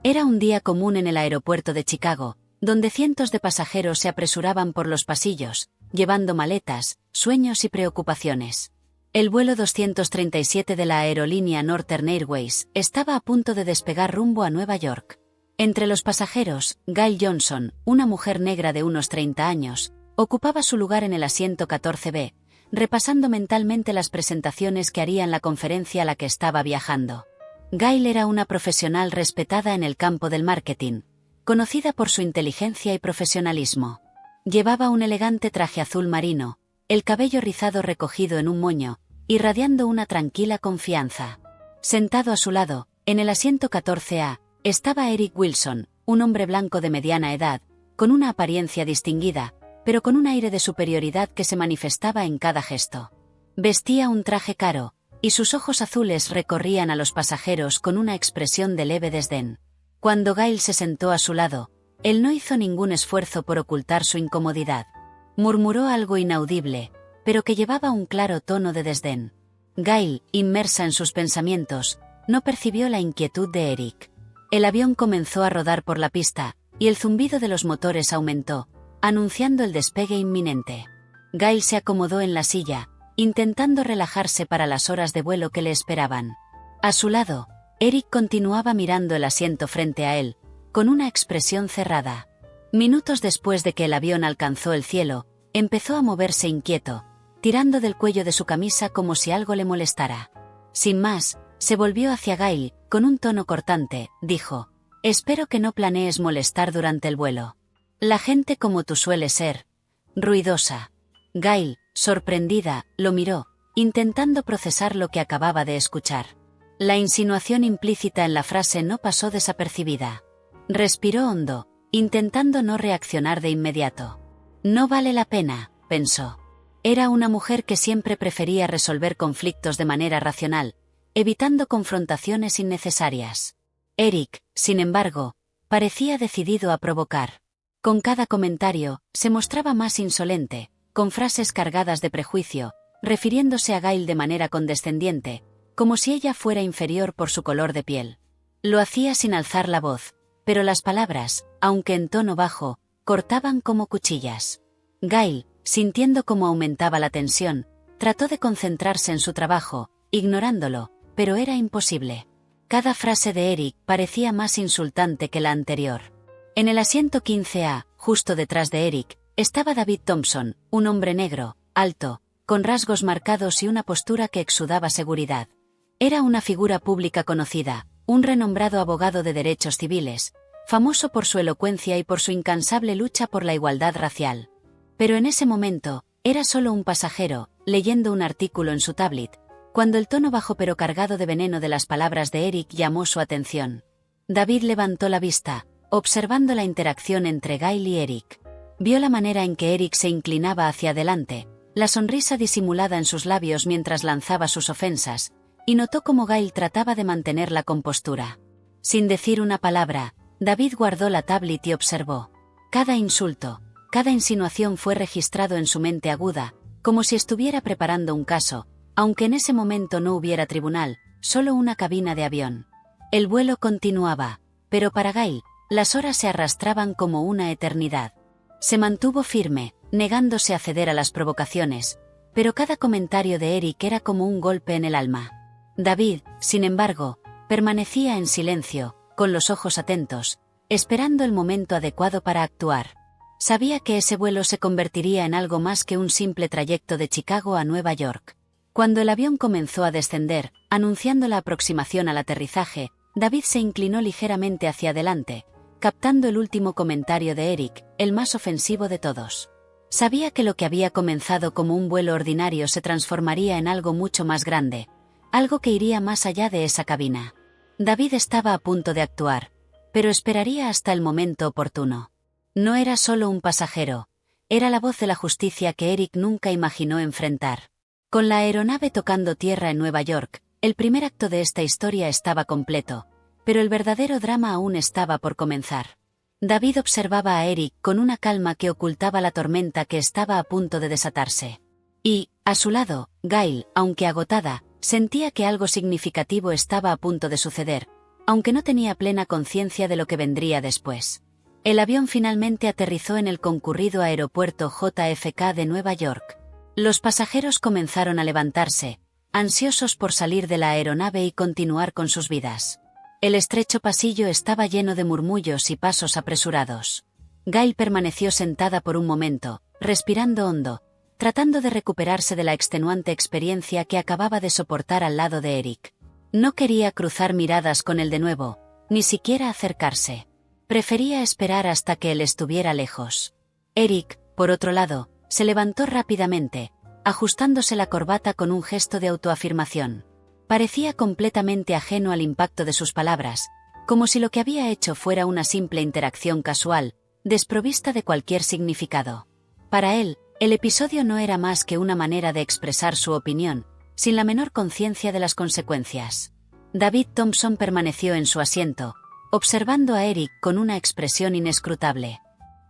Era un día común en el aeropuerto de Chicago, donde cientos de pasajeros se apresuraban por los pasillos, llevando maletas, sueños y preocupaciones. El vuelo 237 de la aerolínea Northern Airways estaba a punto de despegar rumbo a Nueva York. Entre los pasajeros, Gail Johnson, una mujer negra de unos 30 años, ocupaba su lugar en el asiento 14B, repasando mentalmente las presentaciones que haría en la conferencia a la que estaba viajando. Gail era una profesional respetada en el campo del marketing, conocida por su inteligencia y profesionalismo. Llevaba un elegante traje azul marino, el cabello rizado recogido en un moño, irradiando una tranquila confianza. Sentado a su lado, en el asiento 14A, estaba Eric Wilson, un hombre blanco de mediana edad, con una apariencia distinguida, pero con un aire de superioridad que se manifestaba en cada gesto. Vestía un traje caro, y sus ojos azules recorrían a los pasajeros con una expresión de leve desdén. Cuando Gail se sentó a su lado, él no hizo ningún esfuerzo por ocultar su incomodidad. Murmuró algo inaudible, pero que llevaba un claro tono de desdén. Gail, inmersa en sus pensamientos, no percibió la inquietud de Eric. El avión comenzó a rodar por la pista, y el zumbido de los motores aumentó, anunciando el despegue inminente. Gail se acomodó en la silla, intentando relajarse para las horas de vuelo que le esperaban. A su lado, Eric continuaba mirando el asiento frente a él, con una expresión cerrada. Minutos después de que el avión alcanzó el cielo, empezó a moverse inquieto, tirando del cuello de su camisa como si algo le molestara. Sin más, se volvió hacia Gail, con un tono cortante, dijo: «Espero que no planees molestar durante el vuelo. La gente como tú suele ser ruidosa». Gail, sorprendida, lo miró, intentando procesar lo que acababa de escuchar. La insinuación implícita en la frase no pasó desapercibida. Respiró hondo, intentando no reaccionar de inmediato. No vale la pena, pensó. Era una mujer que siempre prefería resolver conflictos de manera racional, evitando confrontaciones innecesarias. Eric, sin embargo, parecía decidido a provocar. Con cada comentario, se mostraba más insolente, con frases cargadas de prejuicio, refiriéndose a Gail de manera condescendiente, como si ella fuera inferior por su color de piel. Lo hacía sin alzar la voz, pero las palabras, aunque en tono bajo, cortaban como cuchillas. Gail, sintiendo cómo aumentaba la tensión, trató de concentrarse en su trabajo, ignorándolo, pero era imposible. Cada frase de Eric parecía más insultante que la anterior. En el asiento 15A, justo detrás de Eric, estaba David Thompson, un hombre negro, alto, con rasgos marcados y una postura que exudaba seguridad. Era una figura pública conocida, un renombrado abogado de derechos civiles, famoso por su elocuencia y por su incansable lucha por la igualdad racial. Pero en ese momento, era solo un pasajero, leyendo un artículo en su tablet, cuando el tono bajo pero cargado de veneno de las palabras de Eric llamó su atención. David levantó la vista, observando la interacción entre Gail y Eric. Vio la manera en que Eric se inclinaba hacia adelante, la sonrisa disimulada en sus labios mientras lanzaba sus ofensas, y notó cómo Gail trataba de mantener la compostura. Sin decir una palabra, David guardó la tablet y observó. Cada insulto, cada insinuación fue registrado en su mente aguda, como si estuviera preparando un caso, aunque en ese momento no hubiera tribunal, solo una cabina de avión. El vuelo continuaba, pero para Gail, las horas se arrastraban como una eternidad. Se mantuvo firme, negándose a ceder a las provocaciones, pero cada comentario de Eric era como un golpe en el alma. David, sin embargo, permanecía en silencio, con los ojos atentos, esperando el momento adecuado para actuar. Sabía que ese vuelo se convertiría en algo más que un simple trayecto de Chicago a Nueva York. Cuando el avión comenzó a descender, anunciando la aproximación al aterrizaje, David se inclinó ligeramente hacia adelante, captando el último comentario de Eric, el más ofensivo de todos. Sabía que lo que había comenzado como un vuelo ordinario se transformaría en algo mucho más grande, algo que iría más allá de esa cabina. David estaba a punto de actuar, pero esperaría hasta el momento oportuno. No era solo un pasajero, era la voz de la justicia que Eric nunca imaginó enfrentar. Con la aeronave tocando tierra en Nueva York, el primer acto de esta historia estaba completo, pero el verdadero drama aún estaba por comenzar. David observaba a Eric con una calma que ocultaba la tormenta que estaba a punto de desatarse. Y, a su lado, Gail, aunque agotada, sentía que algo significativo estaba a punto de suceder, aunque no tenía plena conciencia de lo que vendría después. El avión finalmente aterrizó en el concurrido aeropuerto JFK de Nueva York. Los pasajeros comenzaron a levantarse, ansiosos por salir de la aeronave y continuar con sus vidas. El estrecho pasillo estaba lleno de murmullos y pasos apresurados. Gail permaneció sentada por un momento, respirando hondo, tratando de recuperarse de la extenuante experiencia que acababa de soportar al lado de Eric. No quería cruzar miradas con él de nuevo, ni siquiera acercarse. Prefería esperar hasta que él estuviera lejos. Eric, por otro lado, se levantó rápidamente, ajustándose la corbata con un gesto de autoafirmación. Parecía completamente ajeno al impacto de sus palabras, como si lo que había hecho fuera una simple interacción casual, desprovista de cualquier significado. Para él, el episodio no era más que una manera de expresar su opinión, sin la menor conciencia de las consecuencias. David Thompson permaneció en su asiento, observando a Eric con una expresión inescrutable.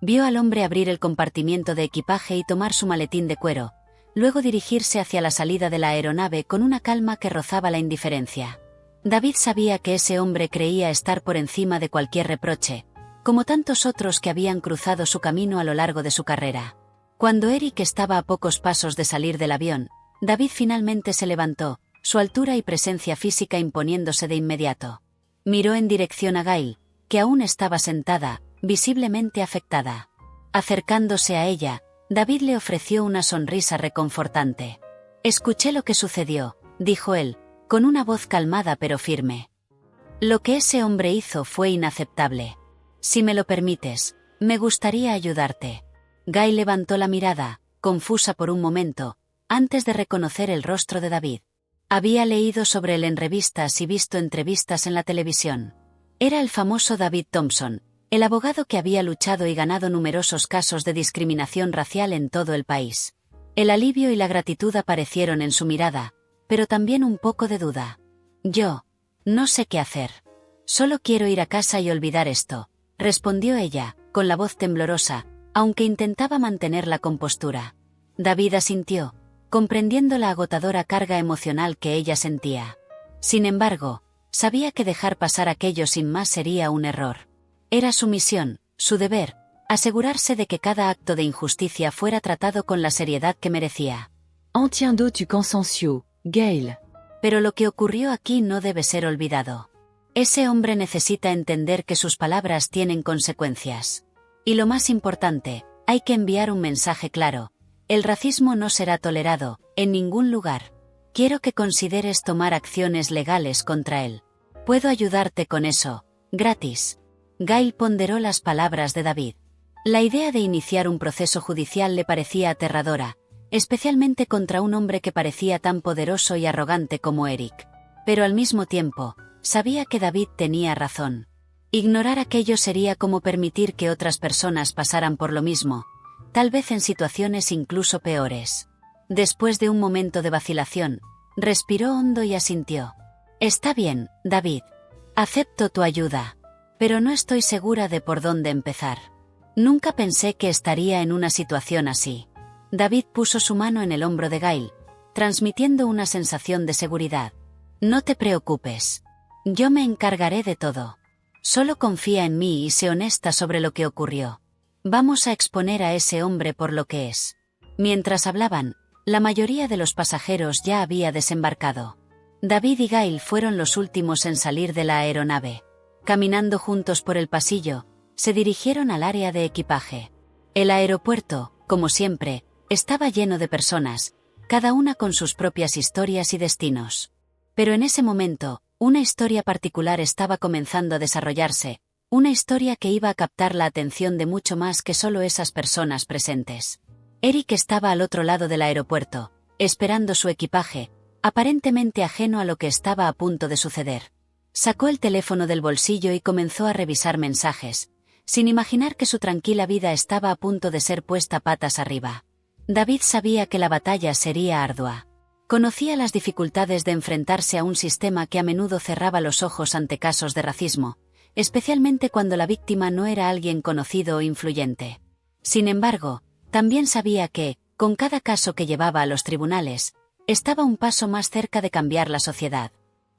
Vio al hombre abrir el compartimiento de equipaje y tomar su maletín de cuero, luego dirigirse hacia la salida de la aeronave con una calma que rozaba la indiferencia. David sabía que ese hombre creía estar por encima de cualquier reproche, como tantos otros que habían cruzado su camino a lo largo de su carrera. Cuando Eric estaba a pocos pasos de salir del avión, David finalmente se levantó, su altura y presencia física imponiéndose de inmediato. Miró en dirección a Gail, que aún estaba sentada, visiblemente afectada. Acercándose a ella, David le ofreció una sonrisa reconfortante. «Escuché lo que sucedió», dijo él, con una voz calmada pero firme. «Lo que ese hombre hizo fue inaceptable. Si me lo permites, me gustaría ayudarte». Gail levantó la mirada, confusa por un momento, antes de reconocer el rostro de David. Había leído sobre él en revistas y visto entrevistas en la televisión. Era el famoso David Thompson, el abogado que había luchado y ganado numerosos casos de discriminación racial en todo el país. El alivio y la gratitud aparecieron en su mirada, pero también un poco de duda. «Yo no sé qué hacer. Solo quiero ir a casa y olvidar esto», respondió ella, con la voz temblorosa, aunque intentaba mantener la compostura. David asintió, comprendiendo la agotadora carga emocional que ella sentía. Sin embargo, sabía que dejar pasar aquello sin más sería un error. Era su misión, su deber, asegurarse de que cada acto de injusticia fuera tratado con la seriedad que merecía. Entiendo tu conscience, Gail. Pero lo que ocurrió aquí no debe ser olvidado. Ese hombre necesita entender que sus palabras tienen consecuencias. Y lo más importante, hay que enviar un mensaje claro. El racismo no será tolerado, en ningún lugar. Quiero que consideres tomar acciones legales contra él. Puedo ayudarte con eso, gratis. Gail ponderó las palabras de David. La idea de iniciar un proceso judicial le parecía aterradora, especialmente contra un hombre que parecía tan poderoso y arrogante como Eric. Pero al mismo tiempo, sabía que David tenía razón. Ignorar aquello sería como permitir que otras personas pasaran por lo mismo, tal vez en situaciones incluso peores. Después de un momento de vacilación, respiró hondo y asintió. «Está bien, David. Acepto tu ayuda. Pero no estoy segura de por dónde empezar. Nunca pensé que estaría en una situación así». David puso su mano en el hombro de Gail, transmitiendo una sensación de seguridad. «No te preocupes. Yo me encargaré de todo. Solo confía en mí y sé honesta sobre lo que ocurrió. Vamos a exponer a ese hombre por lo que es». Mientras hablaban, la mayoría de los pasajeros ya había desembarcado. David y Gail fueron los últimos en salir de la aeronave. Caminando juntos por el pasillo, se dirigieron al área de equipaje. El aeropuerto, como siempre, estaba lleno de personas, cada una con sus propias historias y destinos. Pero en ese momento, una historia particular estaba comenzando a desarrollarse, una historia que iba a captar la atención de mucho más que solo esas personas presentes. Eric estaba al otro lado del aeropuerto, esperando su equipaje, aparentemente ajeno a lo que estaba a punto de suceder. Sacó el teléfono del bolsillo y comenzó a revisar mensajes, sin imaginar que su tranquila vida estaba a punto de ser puesta patas arriba. David sabía que la batalla sería ardua. Conocía las dificultades de enfrentarse a un sistema que a menudo cerraba los ojos ante casos de racismo, especialmente cuando la víctima no era alguien conocido o influyente. Sin embargo, también sabía que, con cada caso que llevaba a los tribunales, estaba un paso más cerca de cambiar la sociedad.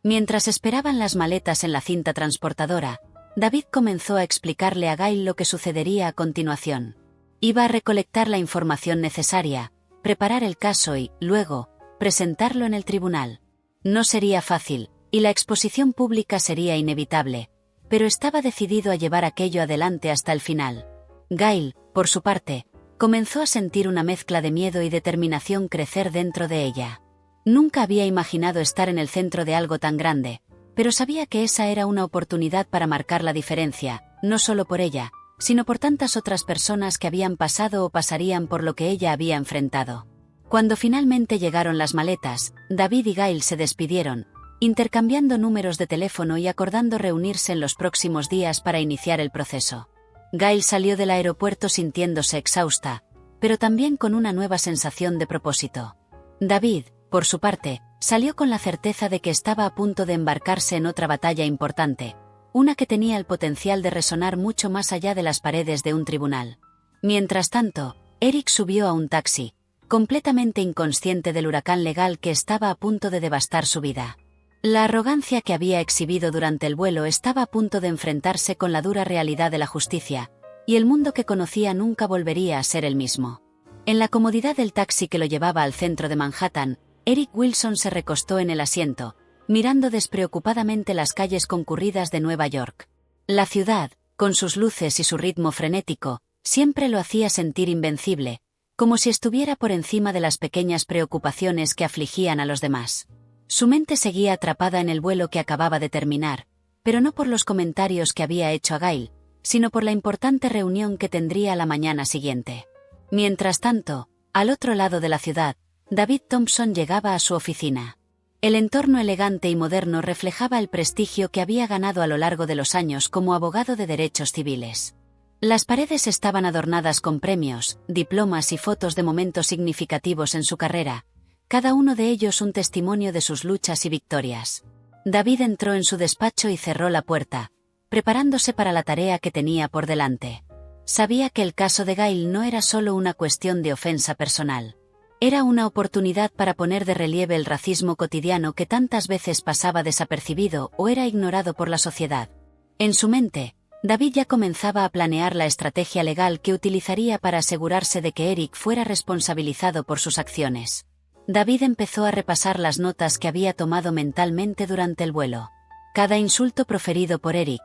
Mientras esperaban las maletas en la cinta transportadora, David comenzó a explicarle a Gail lo que sucedería a continuación. Iba a recolectar la información necesaria, preparar el caso y, luego, presentarlo en el tribunal. No sería fácil, y la exposición pública sería inevitable, pero estaba decidido a llevar aquello adelante hasta el final. Gail, por su parte, comenzó a sentir una mezcla de miedo y determinación crecer dentro de ella. Nunca había imaginado estar en el centro de algo tan grande, pero sabía que esa era una oportunidad para marcar la diferencia, no solo por ella, sino por tantas otras personas que habían pasado o pasarían por lo que ella había enfrentado. Cuando finalmente llegaron las maletas, David y Gail se despidieron, intercambiando números de teléfono y acordando reunirse en los próximos días para iniciar el proceso. Gail salió del aeropuerto sintiéndose exhausta, pero también con una nueva sensación de propósito. David, por su parte, salió con la certeza de que estaba a punto de embarcarse en otra batalla importante, una que tenía el potencial de resonar mucho más allá de las paredes de un tribunal. Mientras tanto, Eric subió a un taxi, completamente inconsciente del huracán legal que estaba a punto de devastar su vida. La arrogancia que había exhibido durante el vuelo estaba a punto de enfrentarse con la dura realidad de la justicia, y el mundo que conocía nunca volvería a ser el mismo. En la comodidad del taxi que lo llevaba al centro de Manhattan, Eric Wilson se recostó en el asiento, mirando despreocupadamente las calles concurridas de Nueva York. La ciudad, con sus luces y su ritmo frenético, siempre lo hacía sentir invencible, como si estuviera por encima de las pequeñas preocupaciones que afligían a los demás. Su mente seguía atrapada en el vuelo que acababa de terminar, pero no por los comentarios que había hecho a Gail, sino por la importante reunión que tendría la mañana siguiente. Mientras tanto, al otro lado de la ciudad, David Thompson llegaba a su oficina. El entorno elegante y moderno reflejaba el prestigio que había ganado a lo largo de los años como abogado de derechos civiles. Las paredes estaban adornadas con premios, diplomas y fotos de momentos significativos en su carrera, cada uno de ellos un testimonio de sus luchas y victorias. David entró en su despacho y cerró la puerta, preparándose para la tarea que tenía por delante. Sabía que el caso de Gail no era solo una cuestión de ofensa personal. Era una oportunidad para poner de relieve el racismo cotidiano que tantas veces pasaba desapercibido o era ignorado por la sociedad. En su mente, David ya comenzaba a planear la estrategia legal que utilizaría para asegurarse de que Eric fuera responsabilizado por sus acciones. David empezó a repasar las notas que había tomado mentalmente durante el vuelo. Cada insulto proferido por Eric,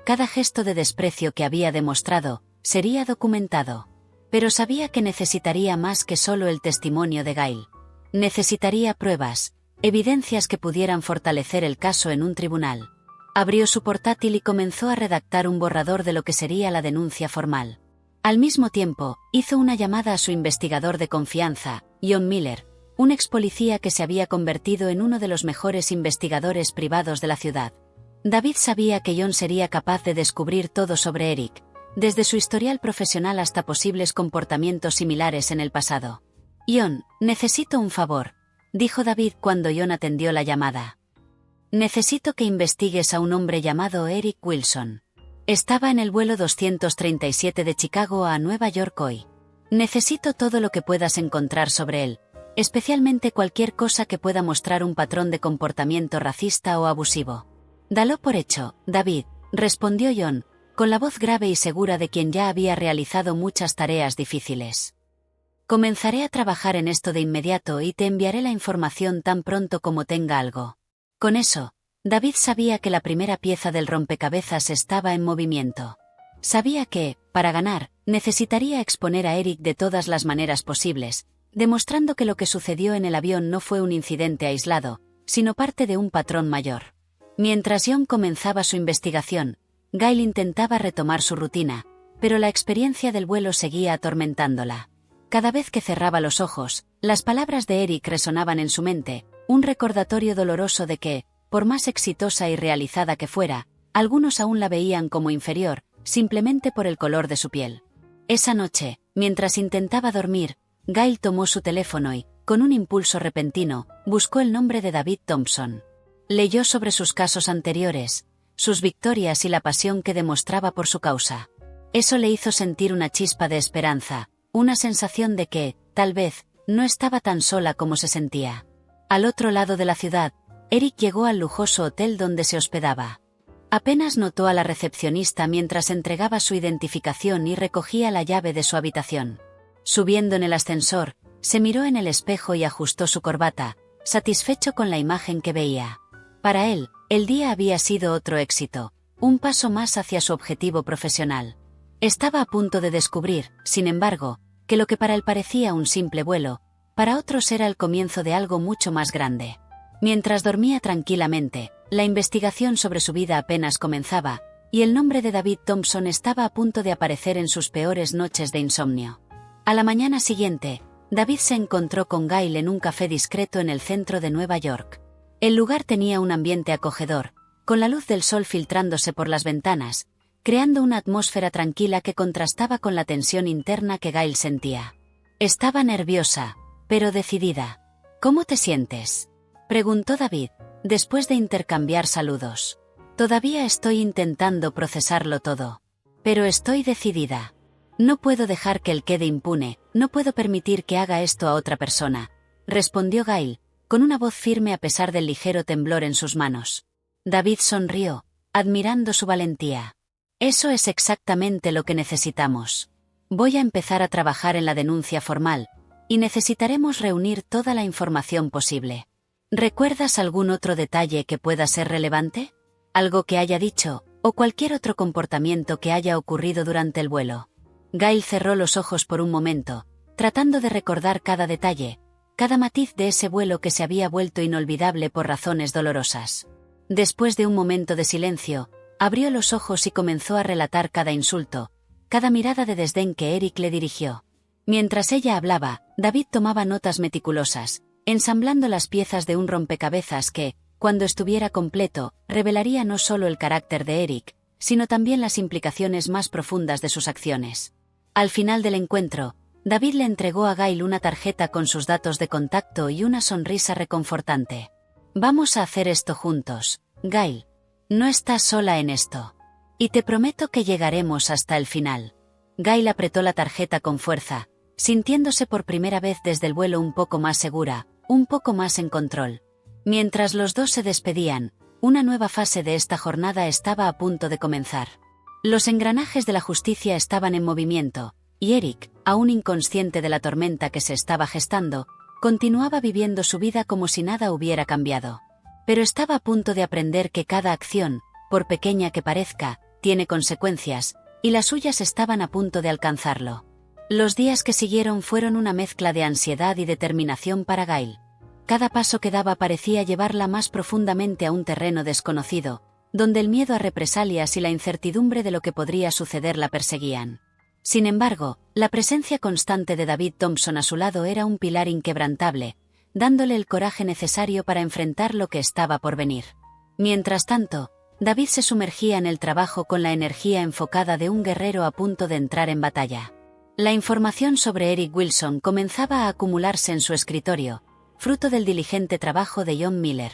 cada gesto de desprecio que había demostrado, sería documentado. Pero sabía que necesitaría más que solo el testimonio de Gail. Necesitaría pruebas, evidencias que pudieran fortalecer el caso en un tribunal. Abrió su portátil y comenzó a redactar un borrador de lo que sería la denuncia formal. Al mismo tiempo, hizo una llamada a su investigador de confianza, John Miller, un ex policía que se había convertido en uno de los mejores investigadores privados de la ciudad. David sabía que John sería capaz de descubrir todo sobre Eric, desde su historial profesional hasta posibles comportamientos similares en el pasado. «John, necesito un favor», dijo David cuando John atendió la llamada. «Necesito que investigues a un hombre llamado Eric Wilson. Estaba en el vuelo 237 de Chicago a Nueva York hoy. Necesito todo lo que puedas encontrar sobre él, especialmente cualquier cosa que pueda mostrar un patrón de comportamiento racista o abusivo». «Dalo por hecho, David», respondió John, con la voz grave y segura de quien ya había realizado muchas tareas difíciles. «Comenzaré a trabajar en esto de inmediato y te enviaré la información tan pronto como tenga algo». Con eso, David sabía que la primera pieza del rompecabezas estaba en movimiento. Sabía que, para ganar, necesitaría exponer a Eric de todas las maneras posibles, demostrando que lo que sucedió en el avión no fue un incidente aislado, sino parte de un patrón mayor. Mientras John comenzaba su investigación, Gail intentaba retomar su rutina, pero la experiencia del vuelo seguía atormentándola. Cada vez que cerraba los ojos, las palabras de Eric resonaban en su mente, un recordatorio doloroso de que, por más exitosa y realizada que fuera, algunos aún la veían como inferior, simplemente por el color de su piel. Esa noche, mientras intentaba dormir, Gail tomó su teléfono y, con un impulso repentino, buscó el nombre de David Thompson. Leyó sobre sus casos anteriores, sus victorias y la pasión que demostraba por su causa. Eso le hizo sentir una chispa de esperanza, una sensación de que, tal vez, no estaba tan sola como se sentía. Al otro lado de la ciudad, Eric llegó al lujoso hotel donde se hospedaba. Apenas notó a la recepcionista mientras entregaba su identificación y recogía la llave de su habitación. Subiendo en el ascensor, se miró en el espejo y ajustó su corbata, satisfecho con la imagen que veía. Para él, el día había sido otro éxito, un paso más hacia su objetivo profesional. Estaba a punto de descubrir, sin embargo, que lo que para él parecía un simple vuelo, para otros era el comienzo de algo mucho más grande. Mientras dormía tranquilamente, la investigación sobre su vida apenas comenzaba, y el nombre de David Thompson estaba a punto de aparecer en sus peores noches de insomnio. A la mañana siguiente, David se encontró con Gail en un café discreto en el centro de Nueva York. El lugar tenía un ambiente acogedor, con la luz del sol filtrándose por las ventanas, creando una atmósfera tranquila que contrastaba con la tensión interna que Gail sentía. Estaba nerviosa, pero decidida. ¿Cómo te sientes?, preguntó David, después de intercambiar saludos. Todavía estoy intentando procesarlo todo. Pero estoy decidida. No puedo dejar que él quede impune, no puedo permitir que haga esto a otra persona, respondió Gail, con una voz firme a pesar del ligero temblor en sus manos. David sonrió, admirando su valentía. Eso es exactamente lo que necesitamos. Voy a empezar a trabajar en la denuncia formal, y necesitaremos reunir toda la información posible. ¿Recuerdas algún otro detalle que pueda ser relevante? ¿Algo que haya dicho, o cualquier otro comportamiento que haya ocurrido durante el vuelo? Gail cerró los ojos por un momento, tratando de recordar cada detalle, cada matiz de ese vuelo que se había vuelto inolvidable por razones dolorosas. Después de un momento de silencio, abrió los ojos y comenzó a relatar cada insulto, cada mirada de desdén que Eric le dirigió. Mientras ella hablaba, David tomaba notas meticulosas, ensamblando las piezas de un rompecabezas que, cuando estuviera completo, revelaría no solo el carácter de Eric, sino también las implicaciones más profundas de sus acciones. Al final del encuentro, David le entregó a Gail una tarjeta con sus datos de contacto y una sonrisa reconfortante. Vamos a hacer esto juntos, Gail. No estás sola en esto. Y te prometo que llegaremos hasta el final. Gail apretó la tarjeta con fuerza, sintiéndose por primera vez desde el vuelo un poco más segura, un poco más en control. Mientras los dos se despedían, una nueva fase de esta jornada estaba a punto de comenzar. Los engranajes de la justicia estaban en movimiento, y Eric, aún inconsciente de la tormenta que se estaba gestando, continuaba viviendo su vida como si nada hubiera cambiado. Pero estaba a punto de aprender que cada acción, por pequeña que parezca, tiene consecuencias, y las suyas estaban a punto de alcanzarlo. Los días que siguieron fueron una mezcla de ansiedad y determinación para Gail. Cada paso que daba parecía llevarla más profundamente a un terreno desconocido, donde el miedo a represalias y la incertidumbre de lo que podría suceder la perseguían. Sin embargo, la presencia constante de David Thompson a su lado era un pilar inquebrantable, dándole el coraje necesario para enfrentar lo que estaba por venir. Mientras tanto, David se sumergía en el trabajo con la energía enfocada de un guerrero a punto de entrar en batalla. La información sobre Eric Wilson comenzaba a acumularse en su escritorio, fruto del diligente trabajo de John Miller.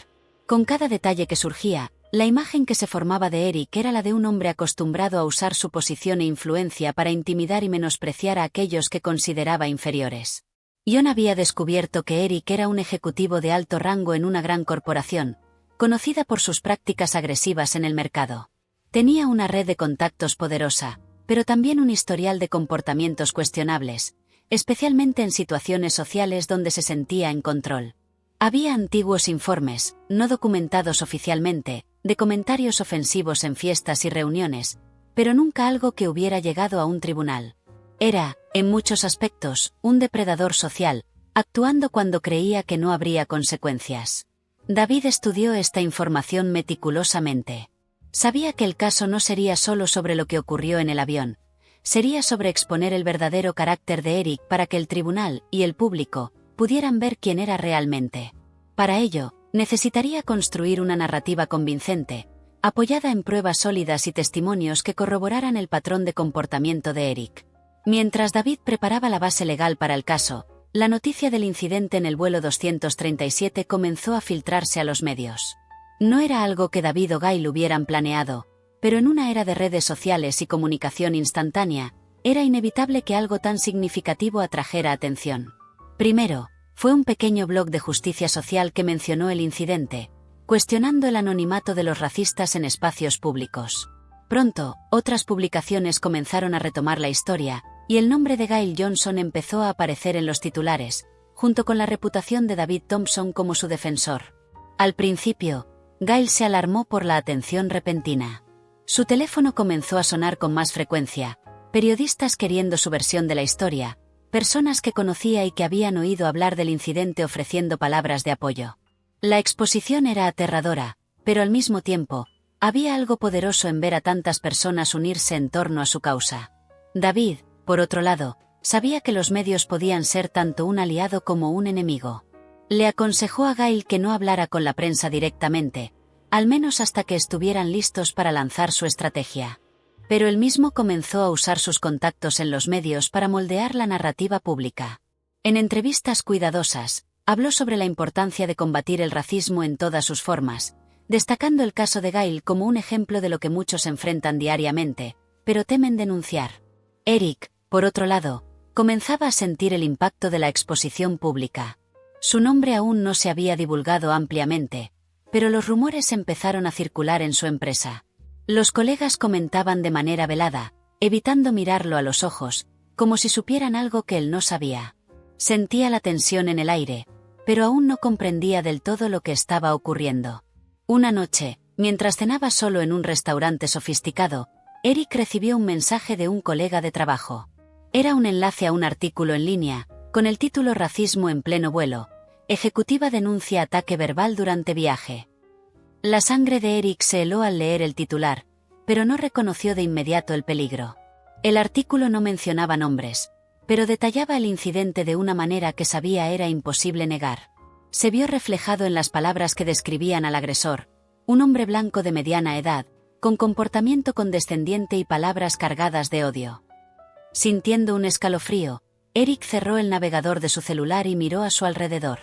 Con cada detalle que surgía, la imagen que se formaba de Eric era la de un hombre acostumbrado a usar su posición e influencia para intimidar y menospreciar a aquellos que consideraba inferiores. John había descubierto que Eric era un ejecutivo de alto rango en una gran corporación, conocida por sus prácticas agresivas en el mercado. Tenía una red de contactos poderosa, pero también un historial de comportamientos cuestionables, especialmente en situaciones sociales donde se sentía en control. Había antiguos informes, no documentados oficialmente, de comentarios ofensivos en fiestas y reuniones, pero nunca algo que hubiera llegado a un tribunal. Era, en muchos aspectos, un depredador social, actuando cuando creía que no habría consecuencias. David estudió esta información meticulosamente. Sabía que el caso no sería solo sobre lo que ocurrió en el avión, sería sobre exponer el verdadero carácter de Eric para que el tribunal y el público pudieran ver quién era realmente. Para ello, necesitaría construir una narrativa convincente, apoyada en pruebas sólidas y testimonios que corroboraran el patrón de comportamiento de Eric. Mientras David preparaba la base legal para el caso, la noticia del incidente en el vuelo 237 comenzó a filtrarse a los medios. No era algo que David o Gail hubieran planeado, pero en una era de redes sociales y comunicación instantánea, era inevitable que algo tan significativo atrajera atención. Primero, fue un pequeño blog de justicia social que mencionó el incidente, cuestionando el anonimato de los racistas en espacios públicos. Pronto, otras publicaciones comenzaron a retomar la historia, y el nombre de Gail Johnson empezó a aparecer en los titulares, junto con la reputación de David Thompson como su defensor. Al principio, Gail se alarmó por la atención repentina. Su teléfono comenzó a sonar con más frecuencia, periodistas queriendo su versión de la historia, personas que conocía y que habían oído hablar del incidente ofreciendo palabras de apoyo. La exposición era aterradora, pero al mismo tiempo, había algo poderoso en ver a tantas personas unirse en torno a su causa. David, por otro lado, sabía que los medios podían ser tanto un aliado como un enemigo. Le aconsejó a Gail que no hablara con la prensa directamente, al menos hasta que estuvieran listos para lanzar su estrategia. Pero él mismo comenzó a usar sus contactos en los medios para moldear la narrativa pública. En entrevistas cuidadosas, habló sobre la importancia de combatir el racismo en todas sus formas, destacando el caso de Gail como un ejemplo de lo que muchos enfrentan diariamente, pero temen denunciar. Eric, por otro lado, comenzaba a sentir el impacto de la exposición pública. Su nombre aún no se había divulgado ampliamente, pero los rumores empezaron a circular en su empresa. Los colegas comentaban de manera velada, evitando mirarlo a los ojos, como si supieran algo que él no sabía. Sentía la tensión en el aire, pero aún no comprendía del todo lo que estaba ocurriendo. Una noche, mientras cenaba solo en un restaurante sofisticado, Eric recibió un mensaje de un colega de trabajo. Era un enlace a un artículo en línea, con el título Racismo en pleno vuelo. Ejecutiva denuncia ataque verbal durante viaje. La sangre de Eric se heló al leer el titular, pero no reconoció de inmediato el peligro. El artículo no mencionaba nombres, pero detallaba el incidente de una manera que sabía era imposible negar. Se vio reflejado en las palabras que describían al agresor, un hombre blanco de mediana edad, con comportamiento condescendiente y palabras cargadas de odio. Sintiendo un escalofrío, Eric cerró el navegador de su celular y miró a su alrededor.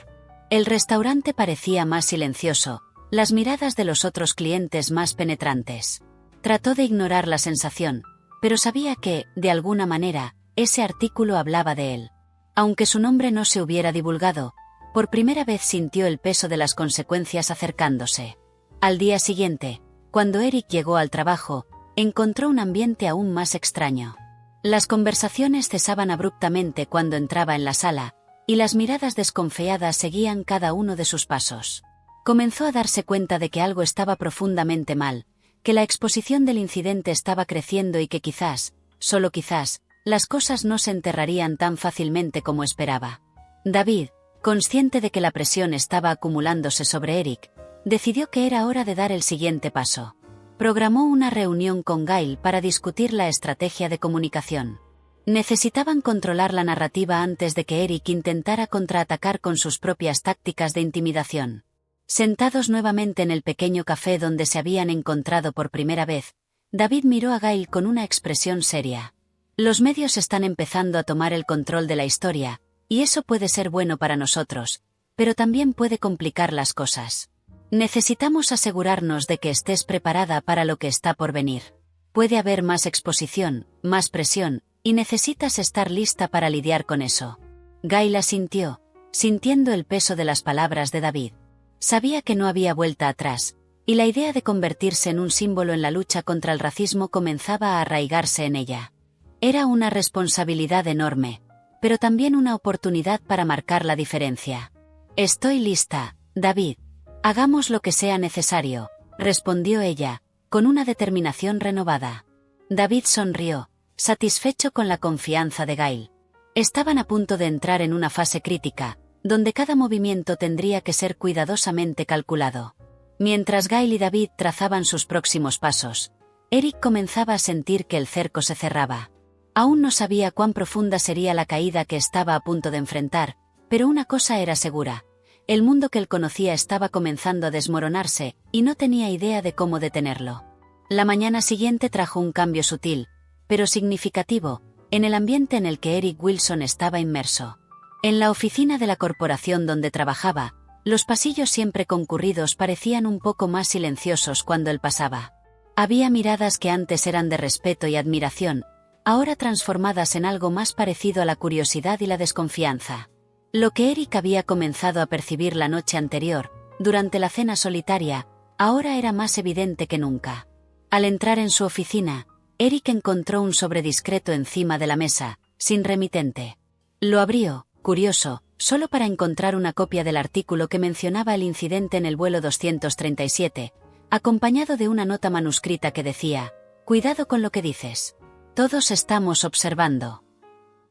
El restaurante parecía más silencioso, las miradas de los otros clientes más penetrantes. Trató de ignorar la sensación, pero sabía que, de alguna manera, ese artículo hablaba de él. Aunque su nombre no se hubiera divulgado, por primera vez sintió el peso de las consecuencias acercándose. Al día siguiente, cuando Eric llegó al trabajo, encontró un ambiente aún más extraño. Las conversaciones cesaban abruptamente cuando entraba en la sala, y las miradas desconfiadas seguían cada uno de sus pasos. Comenzó a darse cuenta de que algo estaba profundamente mal, que la exposición del incidente estaba creciendo y que quizás, solo quizás, las cosas no se enterrarían tan fácilmente como esperaba. David, consciente de que la presión estaba acumulándose sobre Eric, decidió que era hora de dar el siguiente paso. Programó una reunión con Gail para discutir la estrategia de comunicación. Necesitaban controlar la narrativa antes de que Eric intentara contraatacar con sus propias tácticas de intimidación. Sentados nuevamente en el pequeño café donde se habían encontrado por primera vez, David miró a Gail con una expresión seria. Los medios están empezando a tomar el control de la historia, y eso puede ser bueno para nosotros, pero también puede complicar las cosas. Necesitamos asegurarnos de que estés preparada para lo que está por venir. Puede haber más exposición, más presión, y necesitas estar lista para lidiar con eso. Gail asintió, sintiendo el peso de las palabras de David. Sabía que no había vuelta atrás, y la idea de convertirse en un símbolo en la lucha contra el racismo comenzaba a arraigarse en ella. Era una responsabilidad enorme, pero también una oportunidad para marcar la diferencia. Estoy lista, David. Hagamos lo que sea necesario, respondió ella, con una determinación renovada. David sonrió, satisfecho con la confianza de Gail. Estaban a punto de entrar en una fase crítica, donde cada movimiento tendría que ser cuidadosamente calculado. Mientras Gail y David trazaban sus próximos pasos, Eric comenzaba a sentir que el cerco se cerraba. Aún no sabía cuán profunda sería la caída que estaba a punto de enfrentar, pero una cosa era segura. El mundo que él conocía estaba comenzando a desmoronarse, y no tenía idea de cómo detenerlo. La mañana siguiente trajo un cambio sutil, pero significativo, en el ambiente en el que Eric Wilson estaba inmerso. En la oficina de la corporación donde trabajaba, los pasillos siempre concurridos parecían un poco más silenciosos cuando él pasaba. Había miradas que antes eran de respeto y admiración, ahora transformadas en algo más parecido a la curiosidad y la desconfianza. Lo que Eric había comenzado a percibir la noche anterior, durante la cena solitaria, ahora era más evidente que nunca. Al entrar en su oficina, Eric encontró un sobre discreto encima de la mesa, sin remitente. Lo abrió, curioso, solo para encontrar una copia del artículo que mencionaba el incidente en el vuelo 237, acompañado de una nota manuscrita que decía: «Cuidado con lo que dices. Todos estamos observando».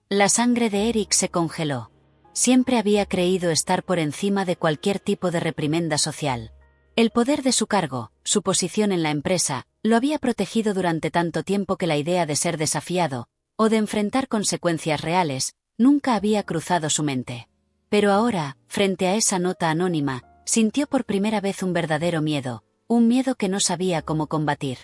La sangre de Eric se congeló. Siempre había creído estar por encima de cualquier tipo de reprimenda social. El poder de su cargo, su posición en la empresa, lo había protegido durante tanto tiempo que la idea de ser desafiado, o de enfrentar consecuencias reales, nunca había cruzado su mente. Pero ahora, frente a esa nota anónima, sintió por primera vez un verdadero miedo, un miedo que no sabía cómo combatir.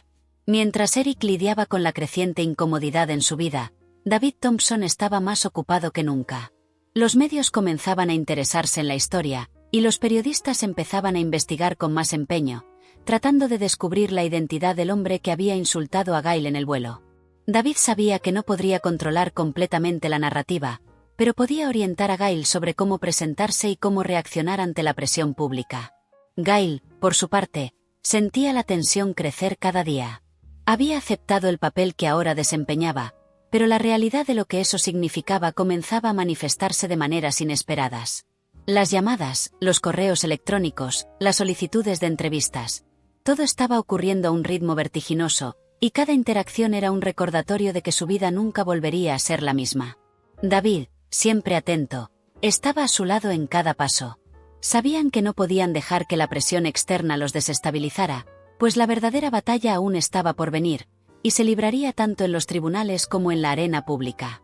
Mientras Eric lidiaba con la creciente incomodidad en su vida, David Thompson estaba más ocupado que nunca. Los medios comenzaban a interesarse en la historia, y los periodistas empezaban a investigar con más empeño, tratando de descubrir la identidad del hombre que había insultado a Gail en el vuelo. David sabía que no podría controlar completamente la narrativa, pero podía orientar a Gail sobre cómo presentarse y cómo reaccionar ante la presión pública. Gail, por su parte, sentía la tensión crecer cada día. Había aceptado el papel que ahora desempeñaba, pero la realidad de lo que eso significaba comenzaba a manifestarse de maneras inesperadas. Las llamadas, los correos electrónicos, las solicitudes de entrevistas. Todo estaba ocurriendo a un ritmo vertiginoso, y cada interacción era un recordatorio de que su vida nunca volvería a ser la misma. David, siempre atento, estaba a su lado en cada paso. Sabían que no podían dejar que la presión externa los desestabilizara, pues la verdadera batalla aún estaba por venir, y se libraría tanto en los tribunales como en la arena pública.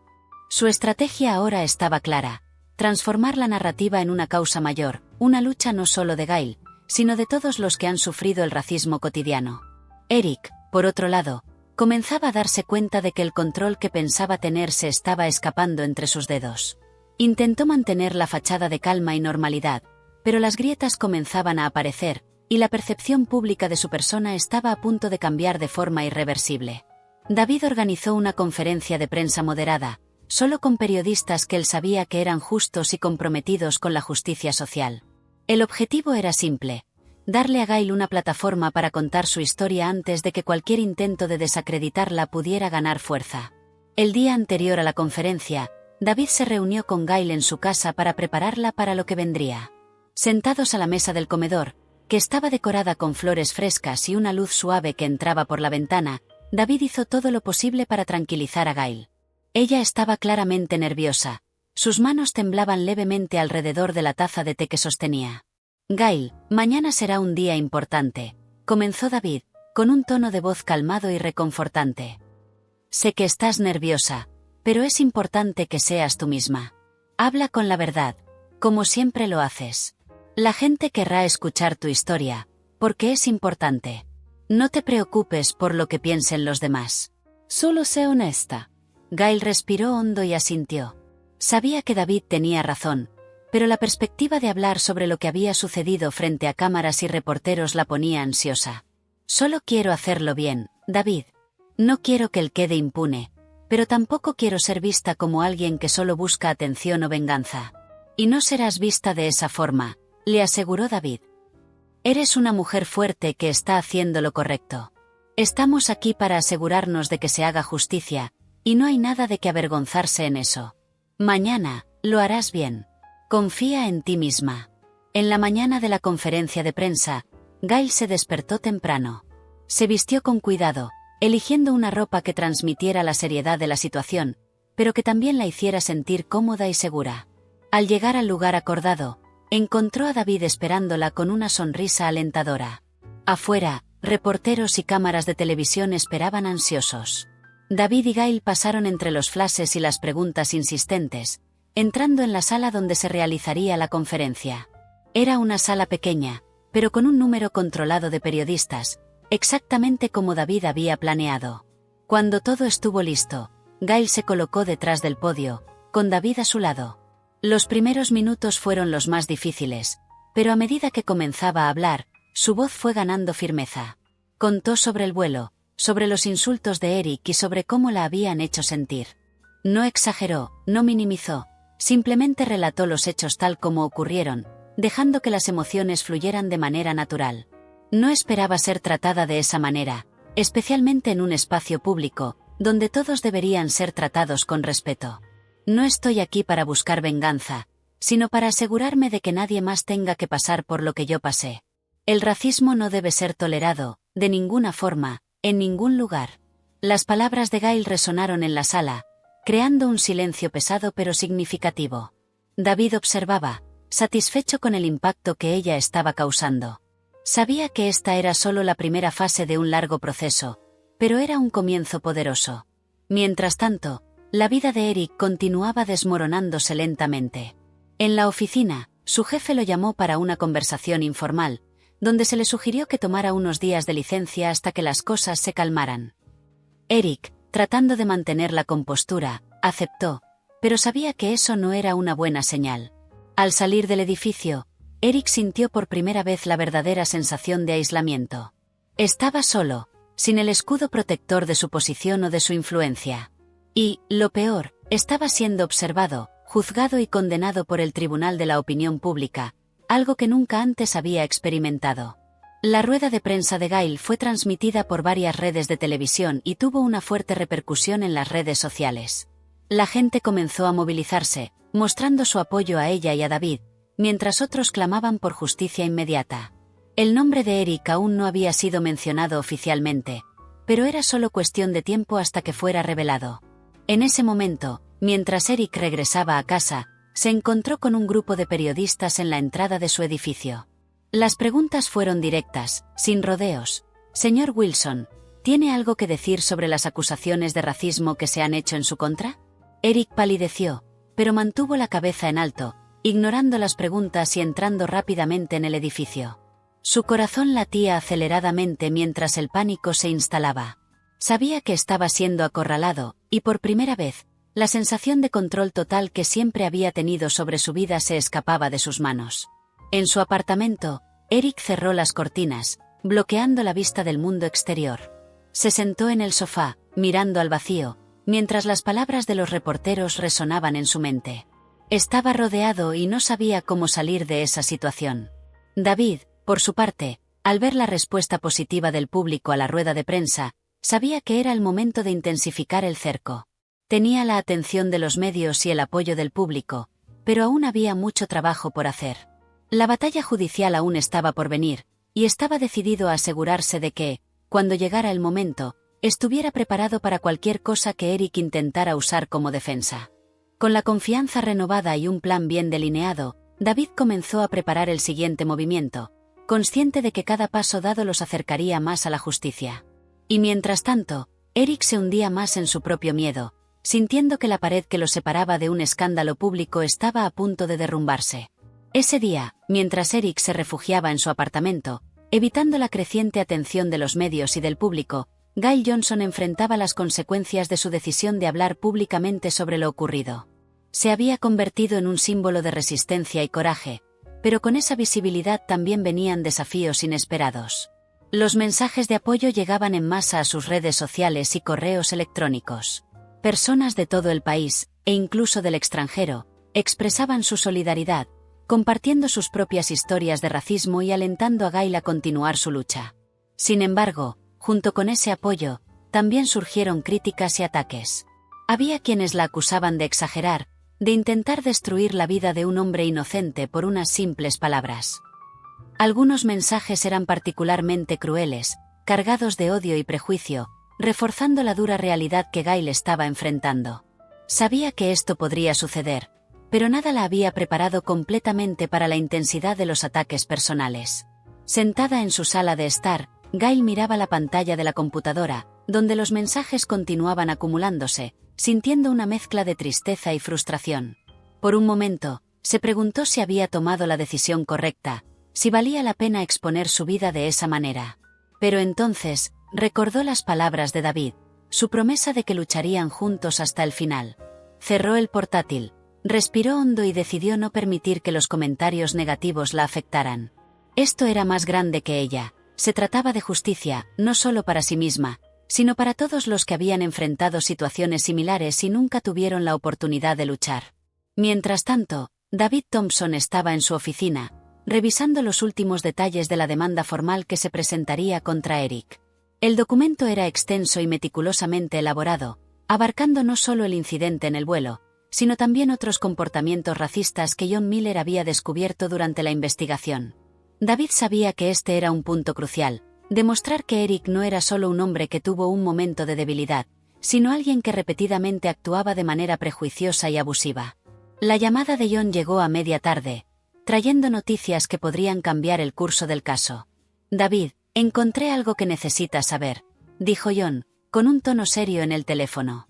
Su estrategia ahora estaba clara: transformar la narrativa en una causa mayor, una lucha no solo de Gail, sino de todos los que han sufrido el racismo cotidiano. Eric, por otro lado, comenzaba a darse cuenta de que el control que pensaba tener se estaba escapando entre sus dedos. Intentó mantener la fachada de calma y normalidad, pero las grietas comenzaban a aparecer, y la percepción pública de su persona estaba a punto de cambiar de forma irreversible. David organizó una conferencia de prensa moderada, solo con periodistas que él sabía que eran justos y comprometidos con la justicia social. El objetivo era simple: darle a Gail una plataforma para contar su historia antes de que cualquier intento de desacreditarla pudiera ganar fuerza. El día anterior a la conferencia, David se reunió con Gail en su casa para prepararla para lo que vendría. Sentados a la mesa del comedor, que estaba decorada con flores frescas y una luz suave que entraba por la ventana, David hizo todo lo posible para tranquilizar a Gail. Ella estaba claramente nerviosa. Sus manos temblaban levemente alrededor de la taza de té que sostenía. «Gail, mañana será un día importante», comenzó David, con un tono de voz calmado y reconfortante. «Sé que estás nerviosa, pero es importante que seas tú misma. Habla con la verdad, como siempre lo haces. La gente querrá escuchar tu historia, porque es importante. No te preocupes por lo que piensen los demás. Solo sé honesta». Gail respiró hondo y asintió. Sabía que David tenía razón, pero la perspectiva de hablar sobre lo que había sucedido frente a cámaras y reporteros la ponía ansiosa. «Solo quiero hacerlo bien, David. No quiero que él quede impune, pero tampoco quiero ser vista como alguien que solo busca atención o venganza. Y no serás vista de esa forma», le aseguró David. «Eres una mujer fuerte que está haciendo lo correcto. Estamos aquí para asegurarnos de que se haga justicia, y no hay nada de que avergonzarse en eso. Mañana, lo harás bien. Confía en ti misma». En la mañana de la conferencia de prensa, Gail se despertó temprano. Se vistió con cuidado, eligiendo una ropa que transmitiera la seriedad de la situación, pero que también la hiciera sentir cómoda y segura. Al llegar al lugar acordado, encontró a David esperándola con una sonrisa alentadora. Afuera, reporteros y cámaras de televisión esperaban ansiosos. David y Gail pasaron entre los flashes y las preguntas insistentes, entrando en la sala donde se realizaría la conferencia. Era una sala pequeña, pero con un número controlado de periodistas, exactamente como David había planeado. Cuando todo estuvo listo, Gail se colocó detrás del podio, con David a su lado. Los primeros minutos fueron los más difíciles, pero a medida que comenzaba a hablar, su voz fue ganando firmeza. Contó sobre el vuelo, sobre los insultos de Eric y sobre cómo la habían hecho sentir. No exageró, no minimizó, simplemente relató los hechos tal como ocurrieron, dejando que las emociones fluyeran de manera natural. No esperaba ser tratada de esa manera, especialmente en un espacio público, donde todos deberían ser tratados con respeto. No estoy aquí para buscar venganza, sino para asegurarme de que nadie más tenga que pasar por lo que yo pasé. El racismo no debe ser tolerado, de ninguna forma, en ningún lugar. Las palabras de Gail resonaron en la sala, creando un silencio pesado pero significativo. David observaba, satisfecho con el impacto que ella estaba causando. Sabía que esta era solo la primera fase de un largo proceso, pero era un comienzo poderoso. Mientras tanto, la vida de Eric continuaba desmoronándose lentamente. En la oficina, su jefe lo llamó para una conversación informal, donde se le sugirió que tomara unos días de licencia hasta que las cosas se calmaran. Eric, tratando de mantener la compostura, aceptó, pero sabía que eso no era una buena señal. Al salir del edificio, Eric sintió por primera vez la verdadera sensación de aislamiento. Estaba solo, sin el escudo protector de su posición o de su influencia. Y, lo peor, estaba siendo observado, juzgado y condenado por el Tribunal de la Opinión Pública, algo que nunca antes había experimentado. La rueda de prensa de Gail fue transmitida por varias redes de televisión y tuvo una fuerte repercusión en las redes sociales. La gente comenzó a movilizarse, mostrando su apoyo a ella y a David, mientras otros clamaban por justicia inmediata. El nombre de Eric aún no había sido mencionado oficialmente, pero era solo cuestión de tiempo hasta que fuera revelado. En ese momento, mientras Eric regresaba a casa, se encontró con un grupo de periodistas en la entrada de su edificio. Las preguntas fueron directas, sin rodeos. Señor Wilson, ¿tiene algo que decir sobre las acusaciones de racismo que se han hecho en su contra? Eric palideció, pero mantuvo la cabeza en alto, ignorando las preguntas y entrando rápidamente en el edificio. Su corazón latía aceleradamente mientras el pánico se instalaba. Sabía que estaba siendo acorralado, y por primera vez, la sensación de control total que siempre había tenido sobre su vida se escapaba de sus manos. En su apartamento, Eric cerró las cortinas, bloqueando la vista del mundo exterior. Se sentó en el sofá, mirando al vacío, mientras las palabras de los reporteros resonaban en su mente. Estaba rodeado y no sabía cómo salir de esa situación. David, por su parte, al ver la respuesta positiva del público a la rueda de prensa, sabía que era el momento de intensificar el cerco. Tenía la atención de los medios y el apoyo del público, pero aún había mucho trabajo por hacer. La batalla judicial aún estaba por venir, y estaba decidido a asegurarse de que, cuando llegara el momento, estuviera preparado para cualquier cosa que Eric intentara usar como defensa. Con la confianza renovada y un plan bien delineado, David comenzó a preparar el siguiente movimiento, consciente de que cada paso dado los acercaría más a la justicia. Y mientras tanto, Eric se hundía más en su propio miedo, sintiendo que la pared que lo separaba de un escándalo público estaba a punto de derrumbarse. Ese día, mientras Eric se refugiaba en su apartamento, evitando la creciente atención de los medios y del público, Gail Johnson enfrentaba las consecuencias de su decisión de hablar públicamente sobre lo ocurrido. Se había convertido en un símbolo de resistencia y coraje, pero con esa visibilidad también venían desafíos inesperados. Los mensajes de apoyo llegaban en masa a sus redes sociales y correos electrónicos. Personas de todo el país, e incluso del extranjero, expresaban su solidaridad, compartiendo sus propias historias de racismo y alentando a Gail a continuar su lucha. Sin embargo, junto con ese apoyo, también surgieron críticas y ataques. Había quienes la acusaban de exagerar, de intentar destruir la vida de un hombre inocente por unas simples palabras. Algunos mensajes eran particularmente crueles, cargados de odio y prejuicio, reforzando la dura realidad que Gail estaba enfrentando. Sabía que esto podría suceder, pero nada la había preparado completamente para la intensidad de los ataques personales. Sentada en su sala de estar, Gail miraba la pantalla de la computadora, donde los mensajes continuaban acumulándose, sintiendo una mezcla de tristeza y frustración. Por un momento, se preguntó si había tomado la decisión correcta, si valía la pena exponer su vida de esa manera. Pero entonces, recordó las palabras de David, su promesa de que lucharían juntos hasta el final. Cerró el portátil, respiró hondo y decidió no permitir que los comentarios negativos la afectaran. Esto era más grande que ella. Se trataba de justicia, no solo para sí misma, sino para todos los que habían enfrentado situaciones similares y nunca tuvieron la oportunidad de luchar. Mientras tanto, David Thompson estaba en su oficina, revisando los últimos detalles de la demanda formal que se presentaría contra Eric. El documento era extenso y meticulosamente elaborado, abarcando no solo el incidente en el vuelo, sino también otros comportamientos racistas que John Miller había descubierto durante la investigación. David sabía que este era un punto crucial, demostrar que Eric no era solo un hombre que tuvo un momento de debilidad, sino alguien que repetidamente actuaba de manera prejuiciosa y abusiva. La llamada de John llegó a media tarde, trayendo noticias que podrían cambiar el curso del caso. David, encontré algo que necesitas saber, dijo John, con un tono serio en el teléfono.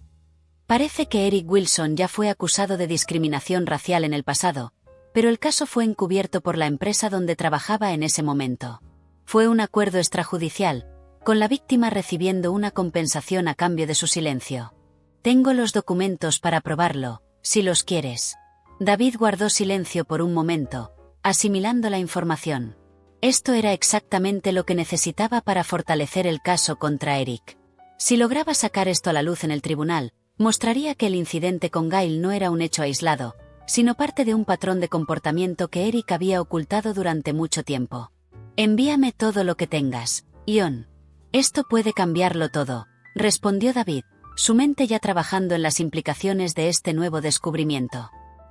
Parece que Eric Wilson ya fue acusado de discriminación racial en el pasado, pero el caso fue encubierto por la empresa donde trabajaba en ese momento. Fue un acuerdo extrajudicial, con la víctima recibiendo una compensación a cambio de su silencio. Tengo los documentos para probarlo, si los quieres. David guardó silencio por un momento, asimilando la información. Esto era exactamente lo que necesitaba para fortalecer el caso contra Eric. Si lograba sacar esto a la luz en el tribunal, mostraría que el incidente con Gail no era un hecho aislado, sino parte de un patrón de comportamiento que Eric había ocultado durante mucho tiempo. Envíame todo lo que tengas, John. Esto puede cambiarlo todo, respondió David, su mente ya trabajando en las implicaciones de este nuevo descubrimiento.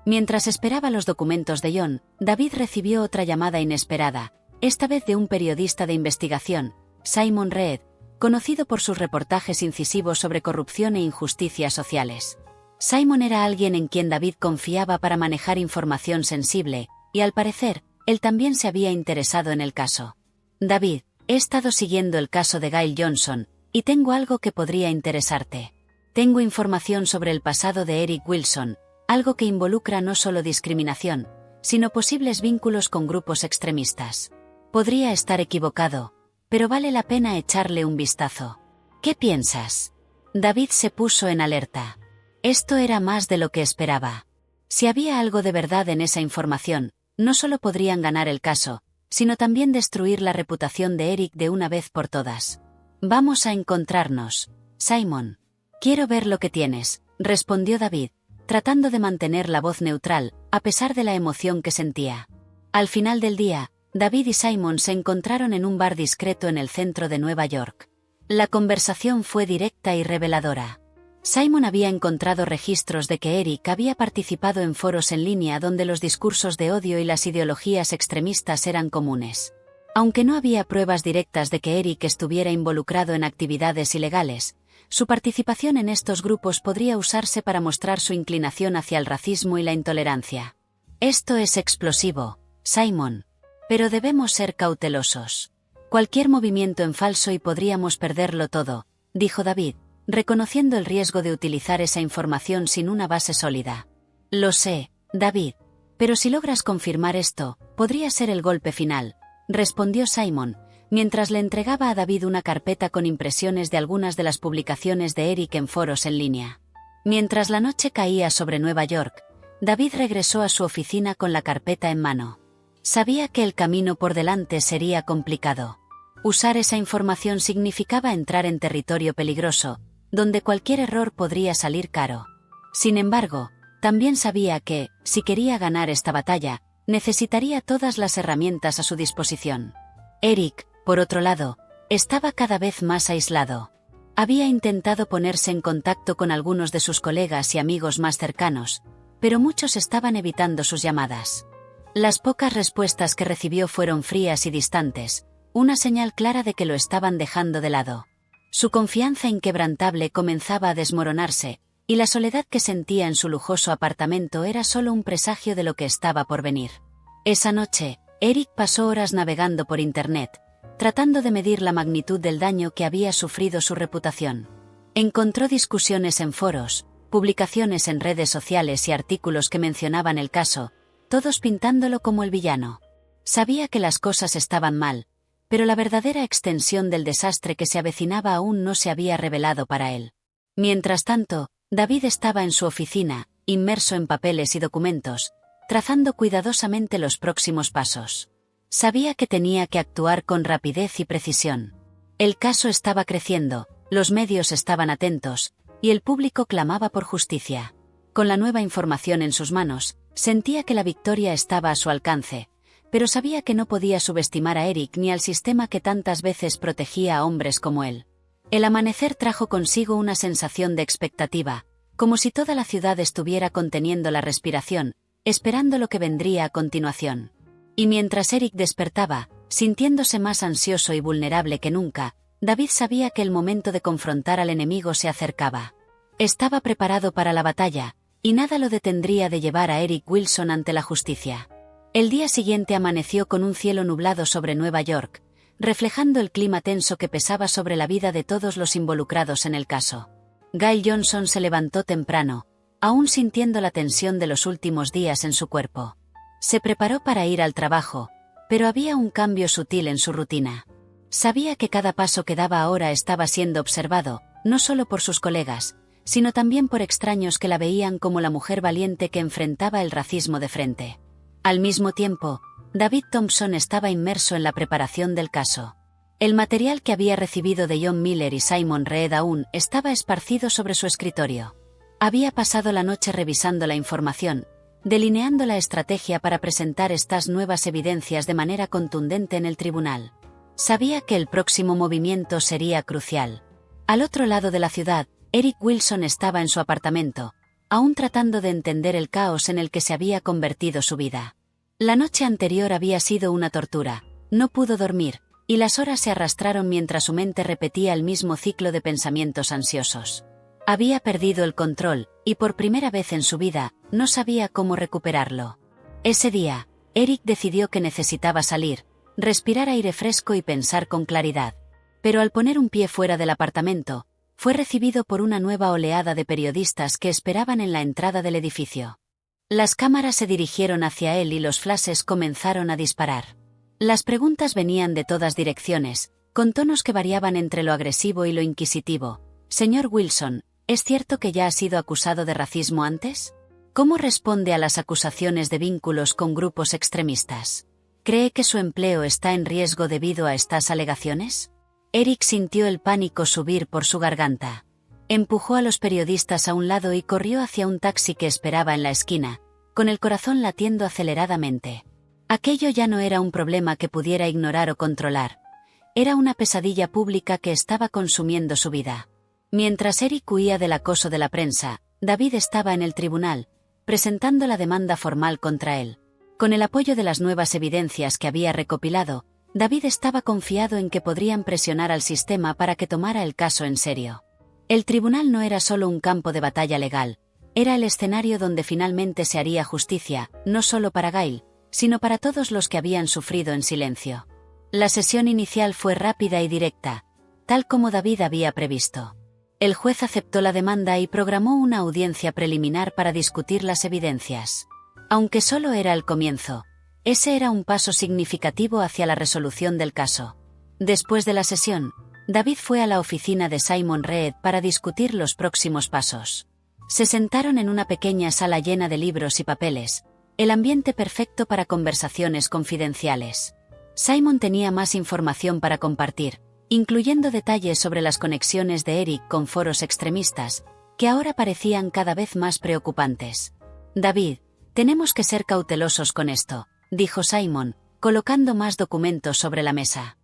Mientras esperaba los documentos de John, David recibió otra llamada inesperada, esta vez de un periodista de investigación, Simon Reed, conocido por sus reportajes incisivos sobre corrupción e injusticias sociales. Simon era alguien en quien David confiaba para manejar información sensible, y al parecer, él también se había interesado en el caso. David, he estado siguiendo el caso de Gail Johnson, y tengo algo que podría interesarte. Tengo información sobre el pasado de Eric Wilson, algo que involucra no solo discriminación, sino posibles vínculos con grupos extremistas. Podría estar equivocado, pero vale la pena echarle un vistazo. ¿Qué piensas? David se puso en alerta. Esto era más de lo que esperaba. Si había algo de verdad en esa información, no solo podrían ganar el caso, sino también destruir la reputación de Eric de una vez por todas. Vamos a encontrarnos, Simon. Quiero ver lo que tienes, respondió David, tratando de mantener la voz neutral, a pesar de la emoción que sentía. Al final del día, David y Simon se encontraron en un bar discreto en el centro de Nueva York. La conversación fue directa y reveladora. Simon había encontrado registros de que Eric había participado en foros en línea donde los discursos de odio y las ideologías extremistas eran comunes. Aunque no había pruebas directas de que Eric estuviera involucrado en actividades ilegales, su participación en estos grupos podría usarse para mostrar su inclinación hacia el racismo y la intolerancia. Esto es explosivo, Simon. Pero debemos ser cautelosos. Cualquier movimiento en falso y podríamos perderlo todo, dijo David, reconociendo el riesgo de utilizar esa información sin una base sólida. Lo sé, David. Pero si logras confirmar esto, podría ser el golpe final, respondió Simon, mientras le entregaba a David una carpeta con impresiones de algunas de las publicaciones de Eric en foros en línea. Mientras la noche caía sobre Nueva York, David regresó a su oficina con la carpeta en mano. Sabía que el camino por delante sería complicado. Usar esa información significaba entrar en territorio peligroso, donde cualquier error podría salir caro. Sin embargo, también sabía que, si quería ganar esta batalla, necesitaría todas las herramientas a su disposición. Eric, por otro lado, estaba cada vez más aislado. Había intentado ponerse en contacto con algunos de sus colegas y amigos más cercanos, pero muchos estaban evitando sus llamadas. Las pocas respuestas que recibió fueron frías y distantes, una señal clara de que lo estaban dejando de lado. Su confianza inquebrantable comenzaba a desmoronarse, y la soledad que sentía en su lujoso apartamento era solo un presagio de lo que estaba por venir. Esa noche, Eric pasó horas navegando por Internet, tratando de medir la magnitud del daño que había sufrido su reputación. Encontró discusiones en foros, publicaciones en redes sociales y artículos que mencionaban el caso, todos pintándolo como el villano. Sabía que las cosas estaban mal, pero la verdadera extensión del desastre que se avecinaba aún no se había revelado para él. Mientras tanto, David estaba en su oficina, inmerso en papeles y documentos, trazando cuidadosamente los próximos pasos. Sabía que tenía que actuar con rapidez y precisión. El caso estaba creciendo, los medios estaban atentos, y el público clamaba por justicia. Con la nueva información en sus manos, sentía que la victoria estaba a su alcance, pero sabía que no podía subestimar a Eric ni al sistema que tantas veces protegía a hombres como él. El amanecer trajo consigo una sensación de expectativa, como si toda la ciudad estuviera conteniendo la respiración, esperando lo que vendría a continuación. Y mientras Eric despertaba, sintiéndose más ansioso y vulnerable que nunca, David sabía que el momento de confrontar al enemigo se acercaba. Estaba preparado para la batalla, y nada lo detendría de llevar a Eric Wilson ante la justicia. El día siguiente amaneció con un cielo nublado sobre Nueva York, reflejando el clima tenso que pesaba sobre la vida de todos los involucrados en el caso. Gail Johnson se levantó temprano, aún sintiendo la tensión de los últimos días en su cuerpo. Se preparó para ir al trabajo, pero había un cambio sutil en su rutina. Sabía que cada paso que daba ahora estaba siendo observado, no solo por sus colegas, sino también por extraños que la veían como la mujer valiente que enfrentaba el racismo de frente. Al mismo tiempo, David Thompson estaba inmerso en la preparación del caso. El material que había recibido de John Miller y Simon Reed aún estaba esparcido sobre su escritorio. Había pasado la noche revisando la información, delineando la estrategia para presentar estas nuevas evidencias de manera contundente en el tribunal. Sabía que el próximo movimiento sería crucial. Al otro lado de la ciudad, Eric Wilson estaba en su apartamento, aún tratando de entender el caos en el que se había convertido su vida. La noche anterior había sido una tortura, no pudo dormir, y las horas se arrastraron mientras su mente repetía el mismo ciclo de pensamientos ansiosos. Había perdido el control, y por primera vez en su vida, no sabía cómo recuperarlo. Ese día, Eric decidió que necesitaba salir, respirar aire fresco y pensar con claridad. Pero al poner un pie fuera del apartamento, fue recibido por una nueva oleada de periodistas que esperaban en la entrada del edificio. Las cámaras se dirigieron hacia él y los flashes comenzaron a disparar. Las preguntas venían de todas direcciones, con tonos que variaban entre lo agresivo y lo inquisitivo. Señor Wilson, ¿es cierto que ya ha sido acusado de racismo antes? ¿Cómo responde a las acusaciones de vínculos con grupos extremistas? ¿Cree que su empleo está en riesgo debido a estas alegaciones? Eric sintió el pánico subir por su garganta. Empujó a los periodistas a un lado y corrió hacia un taxi que esperaba en la esquina, con el corazón latiendo aceleradamente. Aquello ya no era un problema que pudiera ignorar o controlar. Era una pesadilla pública que estaba consumiendo su vida. Mientras Eric huía del acoso de la prensa, David estaba en el tribunal, presentando la demanda formal contra él. Con el apoyo de las nuevas evidencias que había recopilado, David estaba confiado en que podrían presionar al sistema para que tomara el caso en serio. El tribunal no era solo un campo de batalla legal, era el escenario donde finalmente se haría justicia, no solo para Gail, sino para todos los que habían sufrido en silencio. La sesión inicial fue rápida y directa, tal como David había previsto. El juez aceptó la demanda y programó una audiencia preliminar para discutir las evidencias. Aunque solo era el comienzo, ese era un paso significativo hacia la resolución del caso. Después de la sesión, David fue a la oficina de Simon Reed para discutir los próximos pasos. Se sentaron en una pequeña sala llena de libros y papeles, el ambiente perfecto para conversaciones confidenciales. Simon tenía más información para compartir, incluyendo detalles sobre las conexiones de Eric con foros extremistas, que ahora parecían cada vez más preocupantes. David, tenemos que ser cautelosos con esto, dijo Simon, colocando más documentos sobre la mesa.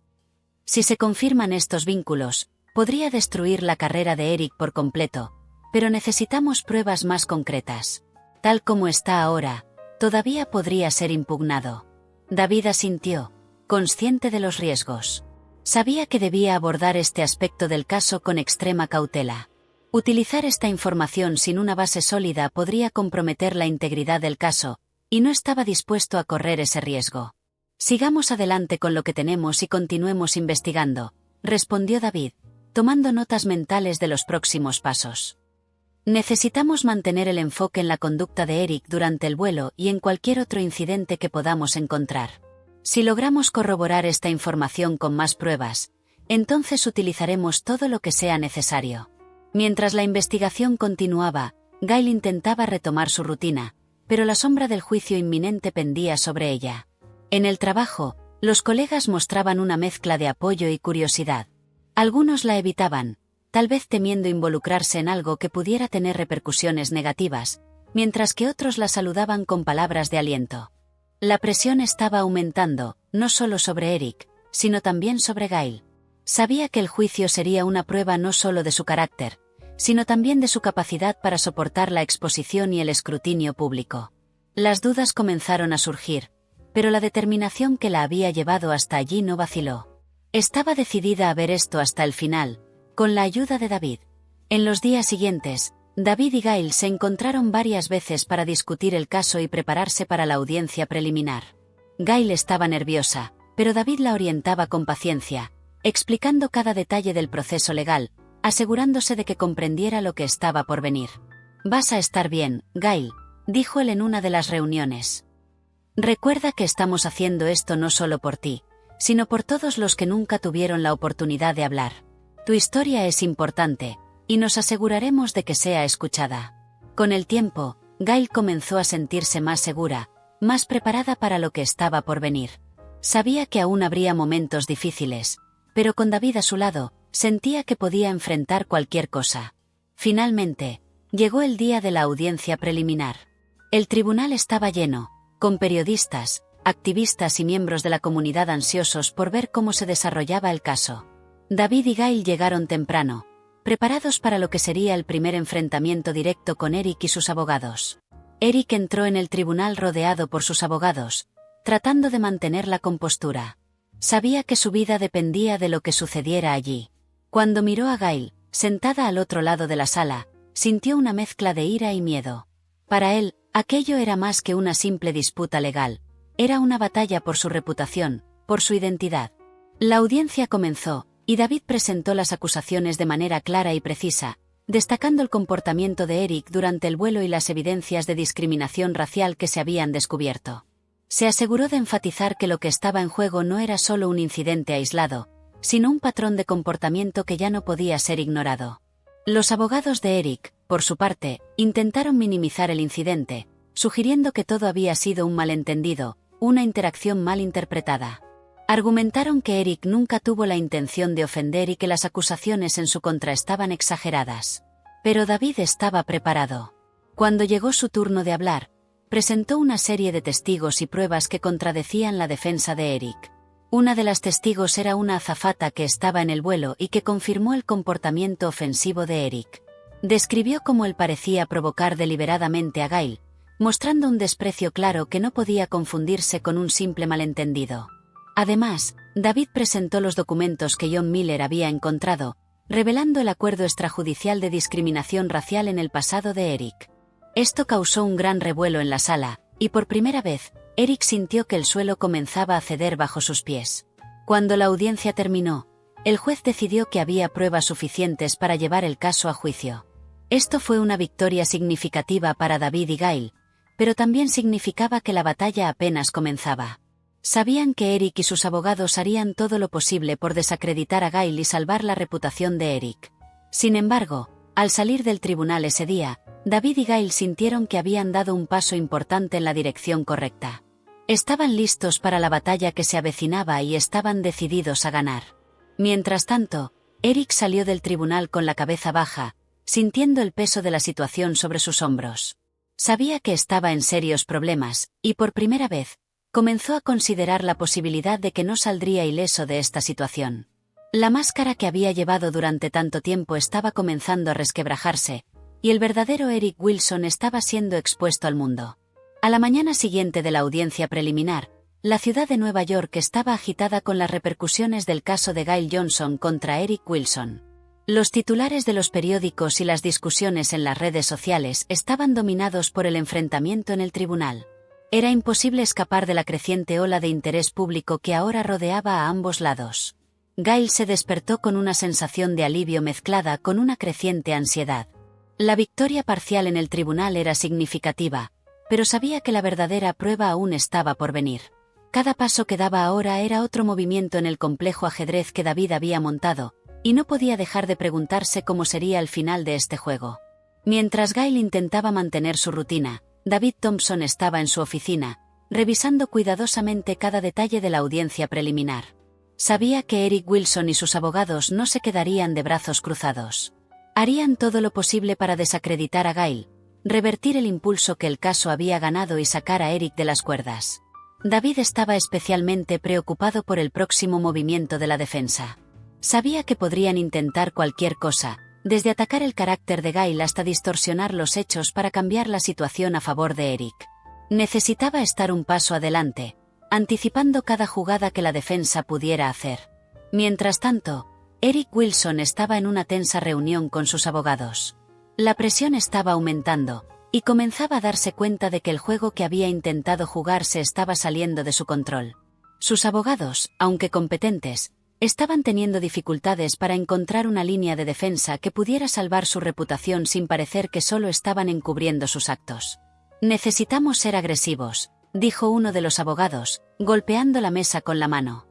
Si se confirman estos vínculos, podría destruir la carrera de Eric por completo, pero necesitamos pruebas más concretas. Tal como está ahora, todavía podría ser impugnado. David asintió, consciente de los riesgos. Sabía que debía abordar este aspecto del caso con extrema cautela. Utilizar esta información sin una base sólida podría comprometer la integridad del caso, y no estaba dispuesto a correr ese riesgo. Sigamos adelante con lo que tenemos y continuemos investigando, respondió David, tomando notas mentales de los próximos pasos. Necesitamos mantener el enfoque en la conducta de Eric durante el vuelo y en cualquier otro incidente que podamos encontrar. Si logramos corroborar esta información con más pruebas, entonces utilizaremos todo lo que sea necesario. Mientras la investigación continuaba, Gail intentaba retomar su rutina, pero la sombra del juicio inminente pendía sobre ella. En el trabajo, los colegas mostraban una mezcla de apoyo y curiosidad. Algunos la evitaban, tal vez temiendo involucrarse en algo que pudiera tener repercusiones negativas, mientras que otros la saludaban con palabras de aliento. La presión estaba aumentando, no solo sobre Eric, sino también sobre Gail. Sabía que el juicio sería una prueba no solo de su carácter, sino también de su capacidad para soportar la exposición y el escrutinio público. Las dudas comenzaron a surgir, pero la determinación que la había llevado hasta allí no vaciló. Estaba decidida a ver esto hasta el final, con la ayuda de David. En los días siguientes, David y Gail se encontraron varias veces para discutir el caso y prepararse para la audiencia preliminar. Gail estaba nerviosa, pero David la orientaba con paciencia, explicando cada detalle del proceso legal, asegurándose de que comprendiera lo que estaba por venir. «Vas a estar bien, Gail», dijo él en una de las reuniones. «Recuerda que estamos haciendo esto no solo por ti, sino por todos los que nunca tuvieron la oportunidad de hablar. Tu historia es importante, y nos aseguraremos de que sea escuchada». Con el tiempo, Gail comenzó a sentirse más segura, más preparada para lo que estaba por venir. Sabía que aún habría momentos difíciles, pero con David a su lado, sentía que podía enfrentar cualquier cosa. Finalmente, llegó el día de la audiencia preliminar. El tribunal estaba lleno, con periodistas, activistas y miembros de la comunidad ansiosos por ver cómo se desarrollaba el caso. David y Gail llegaron temprano, preparados para lo que sería el primer enfrentamiento directo con Eric y sus abogados. Eric entró en el tribunal rodeado por sus abogados, tratando de mantener la compostura. Sabía que su vida dependía de lo que sucediera allí. Cuando miró a Gail, sentada al otro lado de la sala, sintió una mezcla de ira y miedo. Para él, aquello era más que una simple disputa legal. Era una batalla por su reputación, por su identidad. La audiencia comenzó, y David presentó las acusaciones de manera clara y precisa, destacando el comportamiento de Eric durante el vuelo y las evidencias de discriminación racial que se habían descubierto. Se aseguró de enfatizar que lo que estaba en juego no era solo un incidente aislado, sino un patrón de comportamiento que ya no podía ser ignorado. Los abogados de Eric, por su parte, intentaron minimizar el incidente, sugiriendo que todo había sido un malentendido, una interacción mal interpretada. Argumentaron que Eric nunca tuvo la intención de ofender y que las acusaciones en su contra estaban exageradas. Pero David estaba preparado. Cuando llegó su turno de hablar, presentó una serie de testigos y pruebas que contradecían la defensa de Eric. Una de las testigos era una azafata que estaba en el vuelo y que confirmó el comportamiento ofensivo de Eric. Describió cómo él parecía provocar deliberadamente a Gail, mostrando un desprecio claro que no podía confundirse con un simple malentendido. Además, David presentó los documentos que John Miller había encontrado, revelando el acuerdo extrajudicial de discriminación racial en el pasado de Eric. Esto causó un gran revuelo en la sala, y por primera vez, Eric sintió que el suelo comenzaba a ceder bajo sus pies. Cuando la audiencia terminó, el juez decidió que había pruebas suficientes para llevar el caso a juicio. Esto fue una victoria significativa para David y Gail, pero también significaba que la batalla apenas comenzaba. Sabían que Eric y sus abogados harían todo lo posible por desacreditar a Gail y salvar la reputación de Eric. Sin embargo, al salir del tribunal ese día, David y Gail sintieron que habían dado un paso importante en la dirección correcta. Estaban listos para la batalla que se avecinaba y estaban decididos a ganar. Mientras tanto, Eric salió del tribunal con la cabeza baja, sintiendo el peso de la situación sobre sus hombros. Sabía que estaba en serios problemas, y por primera vez, comenzó a considerar la posibilidad de que no saldría ileso de esta situación. La máscara que había llevado durante tanto tiempo estaba comenzando a resquebrajarse, y el verdadero Eric Wilson estaba siendo expuesto al mundo. A la mañana siguiente de la audiencia preliminar, la ciudad de Nueva York estaba agitada con las repercusiones del caso de Gail Johnson contra Eric Wilson. Los titulares de los periódicos y las discusiones en las redes sociales estaban dominados por el enfrentamiento en el tribunal. Era imposible escapar de la creciente ola de interés público que ahora rodeaba a ambos lados. Gail se despertó con una sensación de alivio mezclada con una creciente ansiedad. La victoria parcial en el tribunal era significativa, pero sabía que la verdadera prueba aún estaba por venir. Cada paso que daba ahora era otro movimiento en el complejo ajedrez que David había montado, y no podía dejar de preguntarse cómo sería el final de este juego. Mientras Gail intentaba mantener su rutina, David Thompson estaba en su oficina, revisando cuidadosamente cada detalle de la audiencia preliminar. Sabía que Eric Wilson y sus abogados no se quedarían de brazos cruzados. Harían todo lo posible para desacreditar a Gail, revertir el impulso que el caso había ganado y sacar a Eric de las cuerdas. David estaba especialmente preocupado por el próximo movimiento de la defensa. Sabía que podrían intentar cualquier cosa, desde atacar el carácter de Gail hasta distorsionar los hechos para cambiar la situación a favor de Eric. Necesitaba estar un paso adelante, anticipando cada jugada que la defensa pudiera hacer. Mientras tanto, Eric Wilson estaba en una tensa reunión con sus abogados. La presión estaba aumentando, y comenzaba a darse cuenta de que el juego que había intentado jugar se estaba saliendo de su control. Sus abogados, aunque competentes, estaban teniendo dificultades para encontrar una línea de defensa que pudiera salvar su reputación sin parecer que solo estaban encubriendo sus actos. «Necesitamos ser agresivos», dijo uno de los abogados, golpeando la mesa con la mano.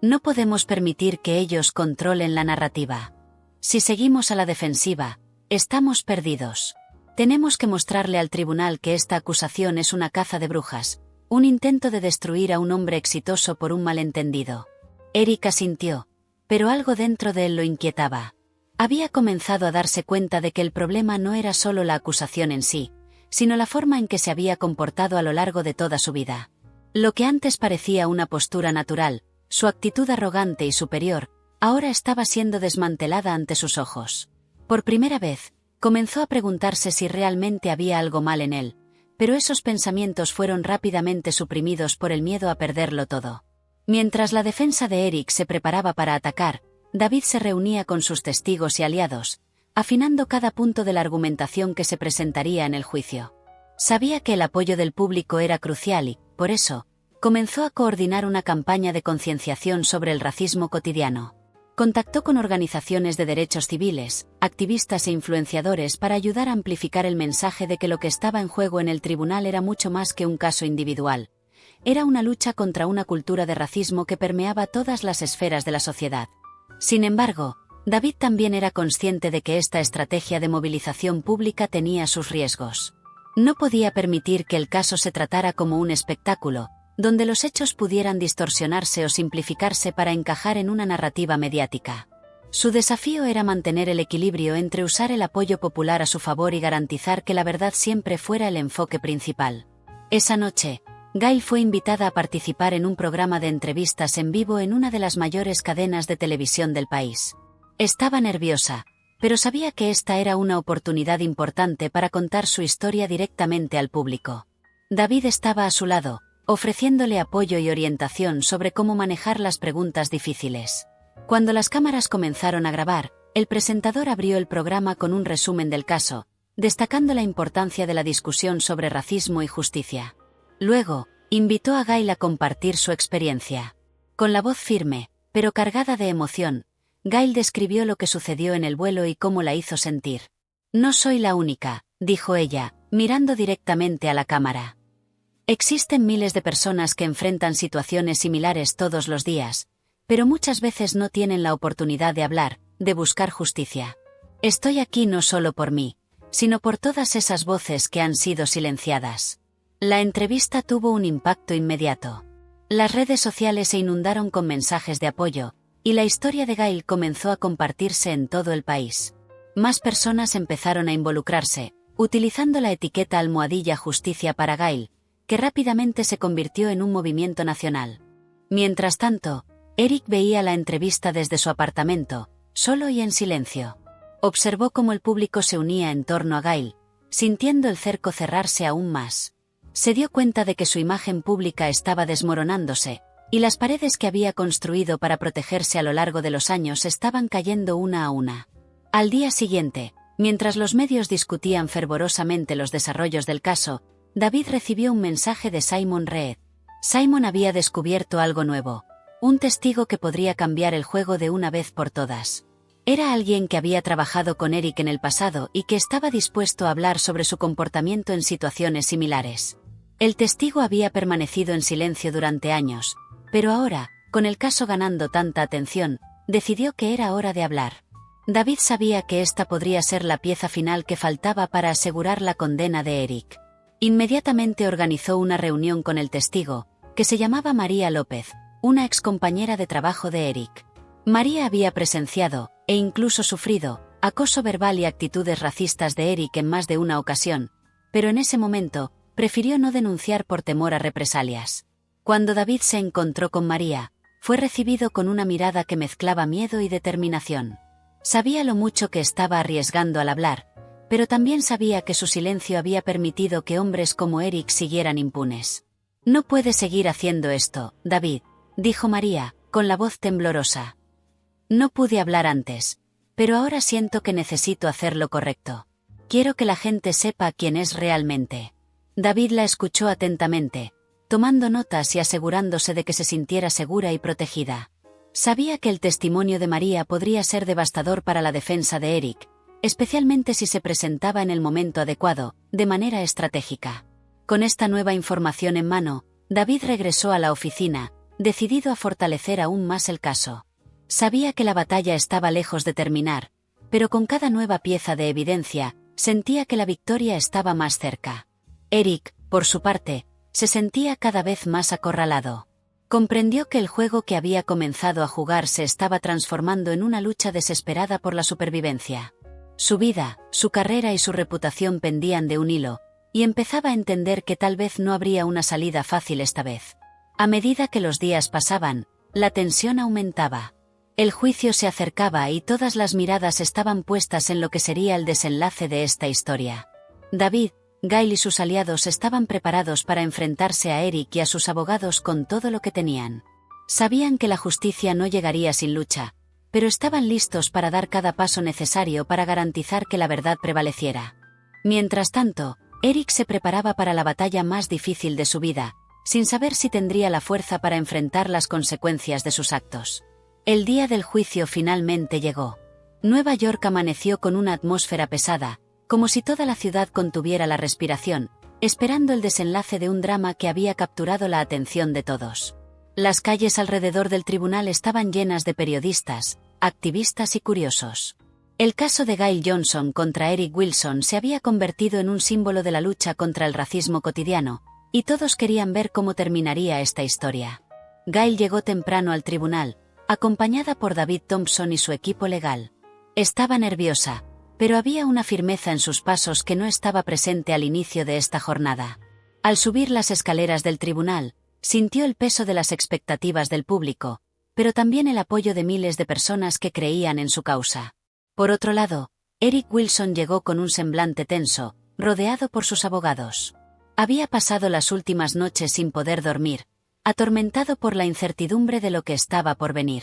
«No podemos permitir que ellos controlen la narrativa. Si seguimos a la defensiva, estamos perdidos. Tenemos que mostrarle al tribunal que esta acusación es una caza de brujas, un intento de destruir a un hombre exitoso por un malentendido». Eric asintió, pero algo dentro de él lo inquietaba. Había comenzado a darse cuenta de que el problema no era solo la acusación en sí, sino la forma en que se había comportado a lo largo de toda su vida. Lo que antes parecía una postura natural, su actitud arrogante y superior, ahora estaba siendo desmantelada ante sus ojos. Por primera vez, comenzó a preguntarse si realmente había algo mal en él, pero esos pensamientos fueron rápidamente suprimidos por el miedo a perderlo todo. Mientras la defensa de Eric se preparaba para atacar, David se reunía con sus testigos y aliados, afinando cada punto de la argumentación que se presentaría en el juicio. Sabía que el apoyo del público era crucial y, por eso, comenzó a coordinar una campaña de concienciación sobre el racismo cotidiano. Contactó con organizaciones de derechos civiles, activistas e influenciadores para ayudar a amplificar el mensaje de que lo que estaba en juego en el tribunal era mucho más que un caso individual. Era una lucha contra una cultura de racismo que permeaba todas las esferas de la sociedad. Sin embargo, David también era consciente de que esta estrategia de movilización pública tenía sus riesgos. No podía permitir que el caso se tratara como un espectáculo, donde los hechos pudieran distorsionarse o simplificarse para encajar en una narrativa mediática. Su desafío era mantener el equilibrio entre usar el apoyo popular a su favor y garantizar que la verdad siempre fuera el enfoque principal. Esa noche, Gail fue invitada a participar en un programa de entrevistas en vivo en una de las mayores cadenas de televisión del país. Estaba nerviosa, pero sabía que esta era una oportunidad importante para contar su historia directamente al público. David estaba a su lado, ofreciéndole apoyo y orientación sobre cómo manejar las preguntas difíciles. Cuando las cámaras comenzaron a grabar, el presentador abrió el programa con un resumen del caso, destacando la importancia de la discusión sobre racismo y justicia. Luego, invitó a Gail a compartir su experiencia. Con la voz firme, pero cargada de emoción, Gail describió lo que sucedió en el vuelo y cómo la hizo sentir. «No soy la única», dijo ella, mirando directamente a la cámara. «Existen miles de personas que enfrentan situaciones similares todos los días, pero muchas veces no tienen la oportunidad de hablar, de buscar justicia. Estoy aquí no solo por mí, sino por todas esas voces que han sido silenciadas». La entrevista tuvo un impacto inmediato. Las redes sociales se inundaron con mensajes de apoyo, y la historia de Gail comenzó a compartirse en todo el país. Más personas empezaron a involucrarse, utilizando la etiqueta almohadilla Justicia para Gail, que rápidamente se convirtió en un movimiento nacional. Mientras tanto, Eric veía la entrevista desde su apartamento, solo y en silencio. Observó cómo el público se unía en torno a Gail, sintiendo el cerco cerrarse aún más. Se dio cuenta de que su imagen pública estaba desmoronándose, y las paredes que había construido para protegerse a lo largo de los años estaban cayendo una a una. Al día siguiente, mientras los medios discutían fervorosamente los desarrollos del caso, David recibió un mensaje de Simon Reed. Simon había descubierto algo nuevo, un testigo que podría cambiar el juego de una vez por todas. Era alguien que había trabajado con Eric en el pasado y que estaba dispuesto a hablar sobre su comportamiento en situaciones similares. El testigo había permanecido en silencio durante años, pero ahora, con el caso ganando tanta atención, decidió que era hora de hablar. David sabía que esta podría ser la pieza final que faltaba para asegurar la condena de Eric. Inmediatamente organizó una reunión con el testigo, que se llamaba María López, una excompañera de trabajo de Eric. María había presenciado, e incluso sufrido, acoso verbal y actitudes racistas de Eric en más de una ocasión, pero en ese momento, prefirió no denunciar por temor a represalias. Cuando David se encontró con María, fue recibido con una mirada que mezclaba miedo y determinación. Sabía lo mucho que estaba arriesgando al hablar, pero también sabía que su silencio había permitido que hombres como Eric siguieran impunes. «No puedes seguir haciendo esto, David», dijo María, con la voz temblorosa. «No pude hablar antes, pero ahora siento que necesito hacer lo correcto. Quiero que la gente sepa quién es realmente». David la escuchó atentamente, tomando notas y asegurándose de que se sintiera segura y protegida. Sabía que el testimonio de María podría ser devastador para la defensa de Eric, especialmente si se presentaba en el momento adecuado, de manera estratégica. Con esta nueva información en mano, David regresó a la oficina, decidido a fortalecer aún más el caso. Sabía que la batalla estaba lejos de terminar, pero con cada nueva pieza de evidencia, sentía que la victoria estaba más cerca. Eric, por su parte, se sentía cada vez más acorralado. Comprendió que el juego que había comenzado a jugar se estaba transformando en una lucha desesperada por la supervivencia. Su vida, su carrera y su reputación pendían de un hilo, y empezaba a entender que tal vez no habría una salida fácil esta vez. A medida que los días pasaban, la tensión aumentaba. El juicio se acercaba y todas las miradas estaban puestas en lo que sería el desenlace de esta historia. David, Gail y sus aliados estaban preparados para enfrentarse a Eric y a sus abogados con todo lo que tenían. Sabían que la justicia no llegaría sin lucha, pero estaban listos para dar cada paso necesario para garantizar que la verdad prevaleciera. Mientras tanto, Eric se preparaba para la batalla más difícil de su vida, sin saber si tendría la fuerza para enfrentar las consecuencias de sus actos. El día del juicio finalmente llegó. Nueva York amaneció con una atmósfera pesada, como si toda la ciudad contuviera la respiración, esperando el desenlace de un drama que había capturado la atención de todos. Las calles alrededor del tribunal estaban llenas de periodistas, activistas y curiosos. El caso de Gail Johnson contra Eric Wilson se había convertido en un símbolo de la lucha contra el racismo cotidiano, y todos querían ver cómo terminaría esta historia. Gail llegó temprano al tribunal, acompañada por David Thompson y su equipo legal. Estaba nerviosa, pero había una firmeza en sus pasos que no estaba presente al inicio de esta jornada. Al subir las escaleras del tribunal, sintió el peso de las expectativas del público, pero también el apoyo de miles de personas que creían en su causa. Por otro lado, Eric Wilson llegó con un semblante tenso, rodeado por sus abogados. Había pasado las últimas noches sin poder dormir, atormentado por la incertidumbre de lo que estaba por venir.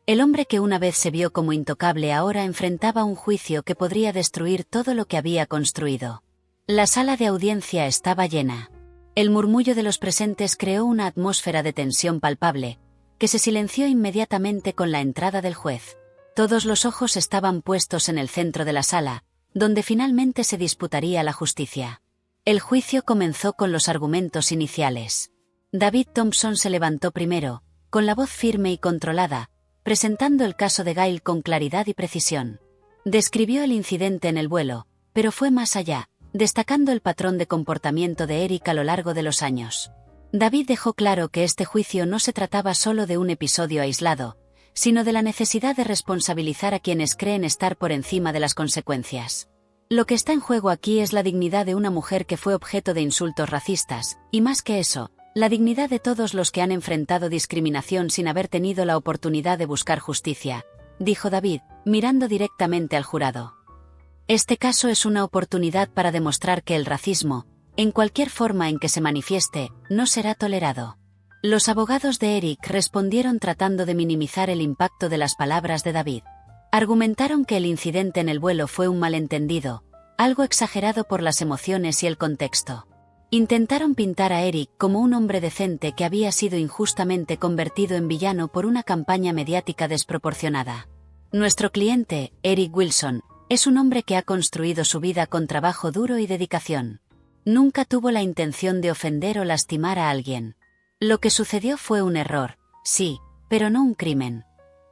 El hombre que una vez se vio como intocable ahora enfrentaba un juicio que podría destruir todo lo que había construido. La sala de audiencia estaba llena. El murmullo de los presentes creó una atmósfera de tensión palpable, que se silenció inmediatamente con la entrada del juez. Todos los ojos estaban puestos en el centro de la sala, donde finalmente se disputaría la justicia. El juicio comenzó con los argumentos iniciales. David Thompson se levantó primero, con la voz firme y controlada, presentando el caso de Gail con claridad y precisión. Describió el incidente en el vuelo, pero fue más allá, destacando el patrón de comportamiento de Eric a lo largo de los años. David dejó claro que este juicio no se trataba solo de un episodio aislado, sino de la necesidad de responsabilizar a quienes creen estar por encima de las consecuencias. Lo que está en juego aquí es la dignidad de una mujer que fue objeto de insultos racistas, y más que eso, la dignidad de todos los que han enfrentado discriminación sin haber tenido la oportunidad de buscar justicia, dijo David, mirando directamente al jurado. Este caso es una oportunidad para demostrar que el racismo, en cualquier forma en que se manifieste, no será tolerado. Los abogados de Eric respondieron tratando de minimizar el impacto de las palabras de David. Argumentaron que el incidente en el vuelo fue un malentendido, algo exagerado por las emociones y el contexto. Intentaron pintar a Eric como un hombre decente que había sido injustamente convertido en villano por una campaña mediática desproporcionada. Nuestro cliente, Eric Wilson, es un hombre que ha construido su vida con trabajo duro y dedicación. Nunca tuvo la intención de ofender o lastimar a alguien. Lo que sucedió fue un error, sí, pero no un crimen.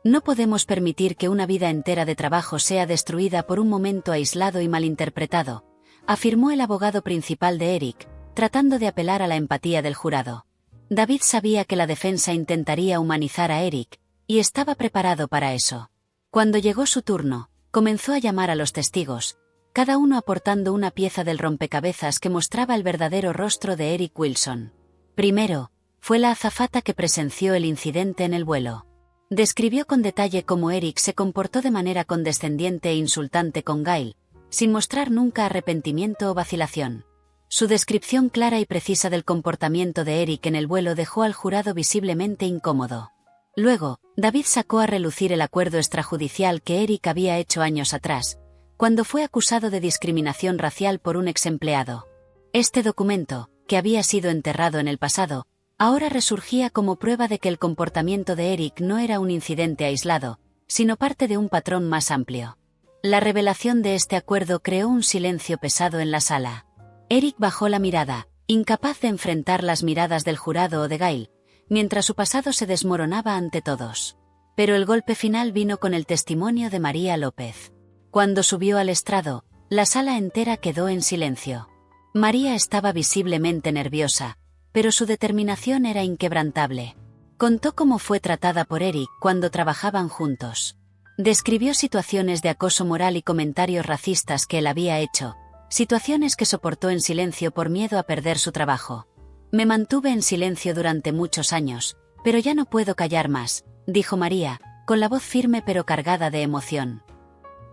No podemos permitir que una vida entera de trabajo sea destruida por un momento aislado y malinterpretado, afirmó el abogado principal de Eric, tratando de apelar a la empatía del jurado. David sabía que la defensa intentaría humanizar a Eric, y estaba preparado para eso. Cuando llegó su turno, comenzó a llamar a los testigos, cada uno aportando una pieza del rompecabezas que mostraba el verdadero rostro de Eric Wilson. Primero, fue la azafata que presenció el incidente en el vuelo. Describió con detalle cómo Eric se comportó de manera condescendiente e insultante con Gail, sin mostrar nunca arrepentimiento o vacilación. Su descripción clara y precisa del comportamiento de Eric en el vuelo dejó al jurado visiblemente incómodo. Luego, David sacó a relucir el acuerdo extrajudicial que Eric había hecho años atrás, cuando fue acusado de discriminación racial por un ex-empleado. Este documento, que había sido enterrado en el pasado, ahora resurgía como prueba de que el comportamiento de Eric no era un incidente aislado, sino parte de un patrón más amplio. La revelación de este acuerdo creó un silencio pesado en la sala. Eric bajó la mirada, incapaz de enfrentar las miradas del jurado o de Gail, mientras su pasado se desmoronaba ante todos. Pero el golpe final vino con el testimonio de María López. Cuando subió al estrado, la sala entera quedó en silencio. María estaba visiblemente nerviosa, pero su determinación era inquebrantable. Contó cómo fue tratada por Eric cuando trabajaban juntos. Describió situaciones de acoso moral y comentarios racistas que él había hecho, situaciones que soportó en silencio por miedo a perder su trabajo. Me mantuve en silencio durante muchos años, pero ya no puedo callar más, dijo María, con la voz firme pero cargada de emoción.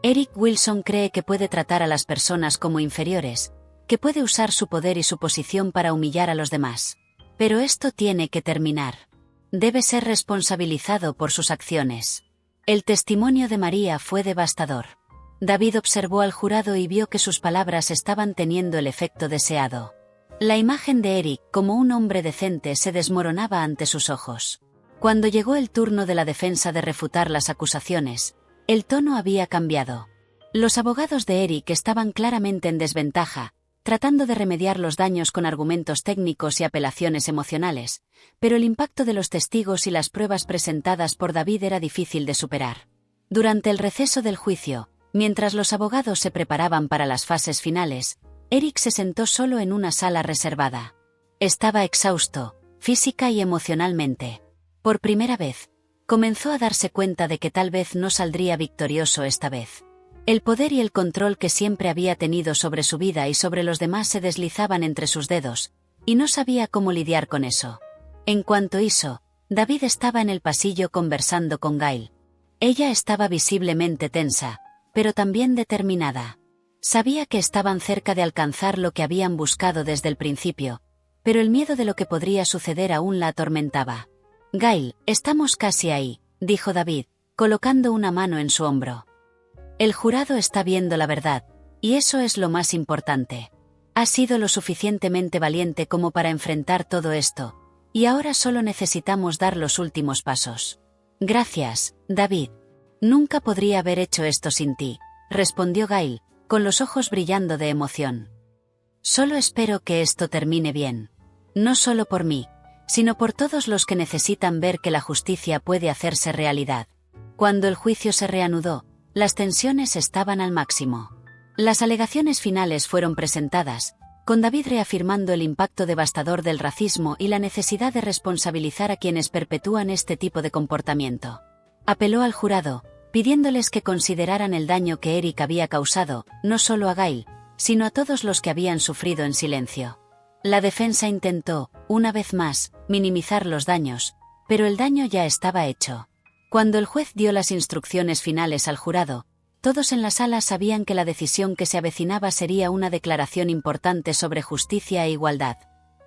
Eric Wilson cree que puede tratar a las personas como inferiores, que puede usar su poder y su posición para humillar a los demás. Pero esto tiene que terminar. Debe ser responsabilizado por sus acciones. El testimonio de María fue devastador. David observó al jurado y vio que sus palabras estaban teniendo el efecto deseado. La imagen de Eric como un hombre decente se desmoronaba ante sus ojos. Cuando llegó el turno de la defensa de refutar las acusaciones, el tono había cambiado. Los abogados de Eric estaban claramente en desventaja, tratando de remediar los daños con argumentos técnicos y apelaciones emocionales, pero el impacto de los testigos y las pruebas presentadas por David era difícil de superar. Durante el receso del juicio, mientras los abogados se preparaban para las fases finales, Eric se sentó solo en una sala reservada. Estaba exhausto, física y emocionalmente. Por primera vez, comenzó a darse cuenta de que tal vez no saldría victorioso esta vez. El poder y el control que siempre había tenido sobre su vida y sobre los demás se deslizaban entre sus dedos, y no sabía cómo lidiar con eso. En cuanto hizo, David estaba en el pasillo conversando con Gail. Ella estaba visiblemente tensa, pero también determinada. Sabía que estaban cerca de alcanzar lo que habían buscado desde el principio, pero el miedo de lo que podría suceder aún la atormentaba. Gail, estamos casi ahí, dijo David, colocando una mano en su hombro. El jurado está viendo la verdad, y eso es lo más importante. Has sido lo suficientemente valiente como para enfrentar todo esto, y ahora solo necesitamos dar los últimos pasos. Gracias, David. Nunca podría haber hecho esto sin ti, respondió Gail, con los ojos brillando de emoción. Solo espero que esto termine bien. No solo por mí, sino por todos los que necesitan ver que la justicia puede hacerse realidad. Cuando el juicio se reanudó, las tensiones estaban al máximo. Las alegaciones finales fueron presentadas, con David reafirmando el impacto devastador del racismo y la necesidad de responsabilizar a quienes perpetúan este tipo de comportamiento. Apeló al jurado, pidiéndoles que consideraran el daño que Eric había causado, no solo a Gail, sino a todos los que habían sufrido en silencio. La defensa intentó, una vez más, minimizar los daños, pero el daño ya estaba hecho. Cuando el juez dio las instrucciones finales al jurado, todos en la sala sabían que la decisión que se avecinaba sería una declaración importante sobre justicia e igualdad.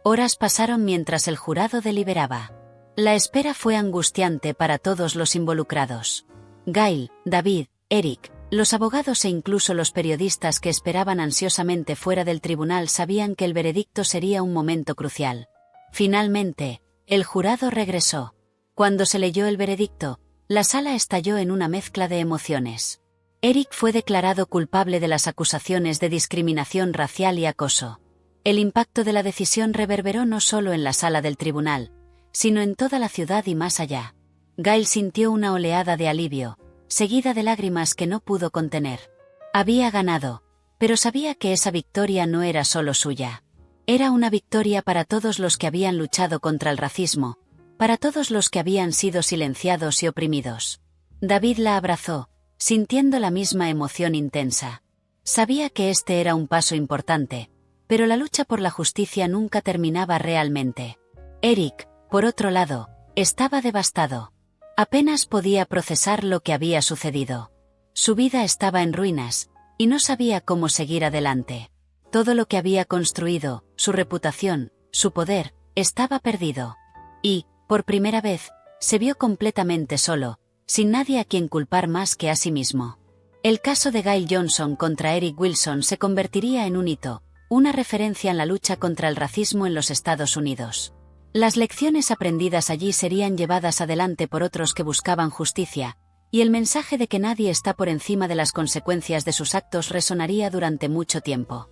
Horas pasaron mientras el jurado deliberaba. La espera fue angustiante para todos los involucrados. Gail, David, Eric, los abogados e incluso los periodistas que esperaban ansiosamente fuera del tribunal sabían que el veredicto sería un momento crucial. Finalmente, el jurado regresó. Cuando se leyó el veredicto, la sala estalló en una mezcla de emociones. Eric fue declarado culpable de las acusaciones de discriminación racial y acoso. El impacto de la decisión reverberó no solo en la sala del tribunal, sino en toda la ciudad y más allá. Gail sintió una oleada de alivio, seguida de lágrimas que no pudo contener. Había ganado, pero sabía que esa victoria no era solo suya. Era una victoria para todos los que habían luchado contra el racismo, para todos los que habían sido silenciados y oprimidos. David la abrazó, sintiendo la misma emoción intensa. Sabía que este era un paso importante, pero la lucha por la justicia nunca terminaba realmente. Eric, por otro lado, estaba devastado. Apenas podía procesar lo que había sucedido. Su vida estaba en ruinas, y no sabía cómo seguir adelante. Todo lo que había construido, su reputación, su poder, estaba perdido. Y, por primera vez, se vio completamente solo, sin nadie a quien culpar más que a sí mismo. El caso de Gail Johnson contra Eric Wilson se convertiría en un hito, una referencia en la lucha contra el racismo en los Estados Unidos. Las lecciones aprendidas allí serían llevadas adelante por otros que buscaban justicia, y el mensaje de que nadie está por encima de las consecuencias de sus actos resonaría durante mucho tiempo.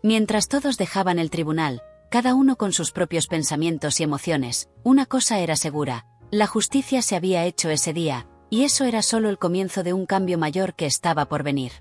Mientras todos dejaban el tribunal, cada uno con sus propios pensamientos y emociones, una cosa era segura: la justicia se había hecho ese día, y eso era solo el comienzo de un cambio mayor que estaba por venir.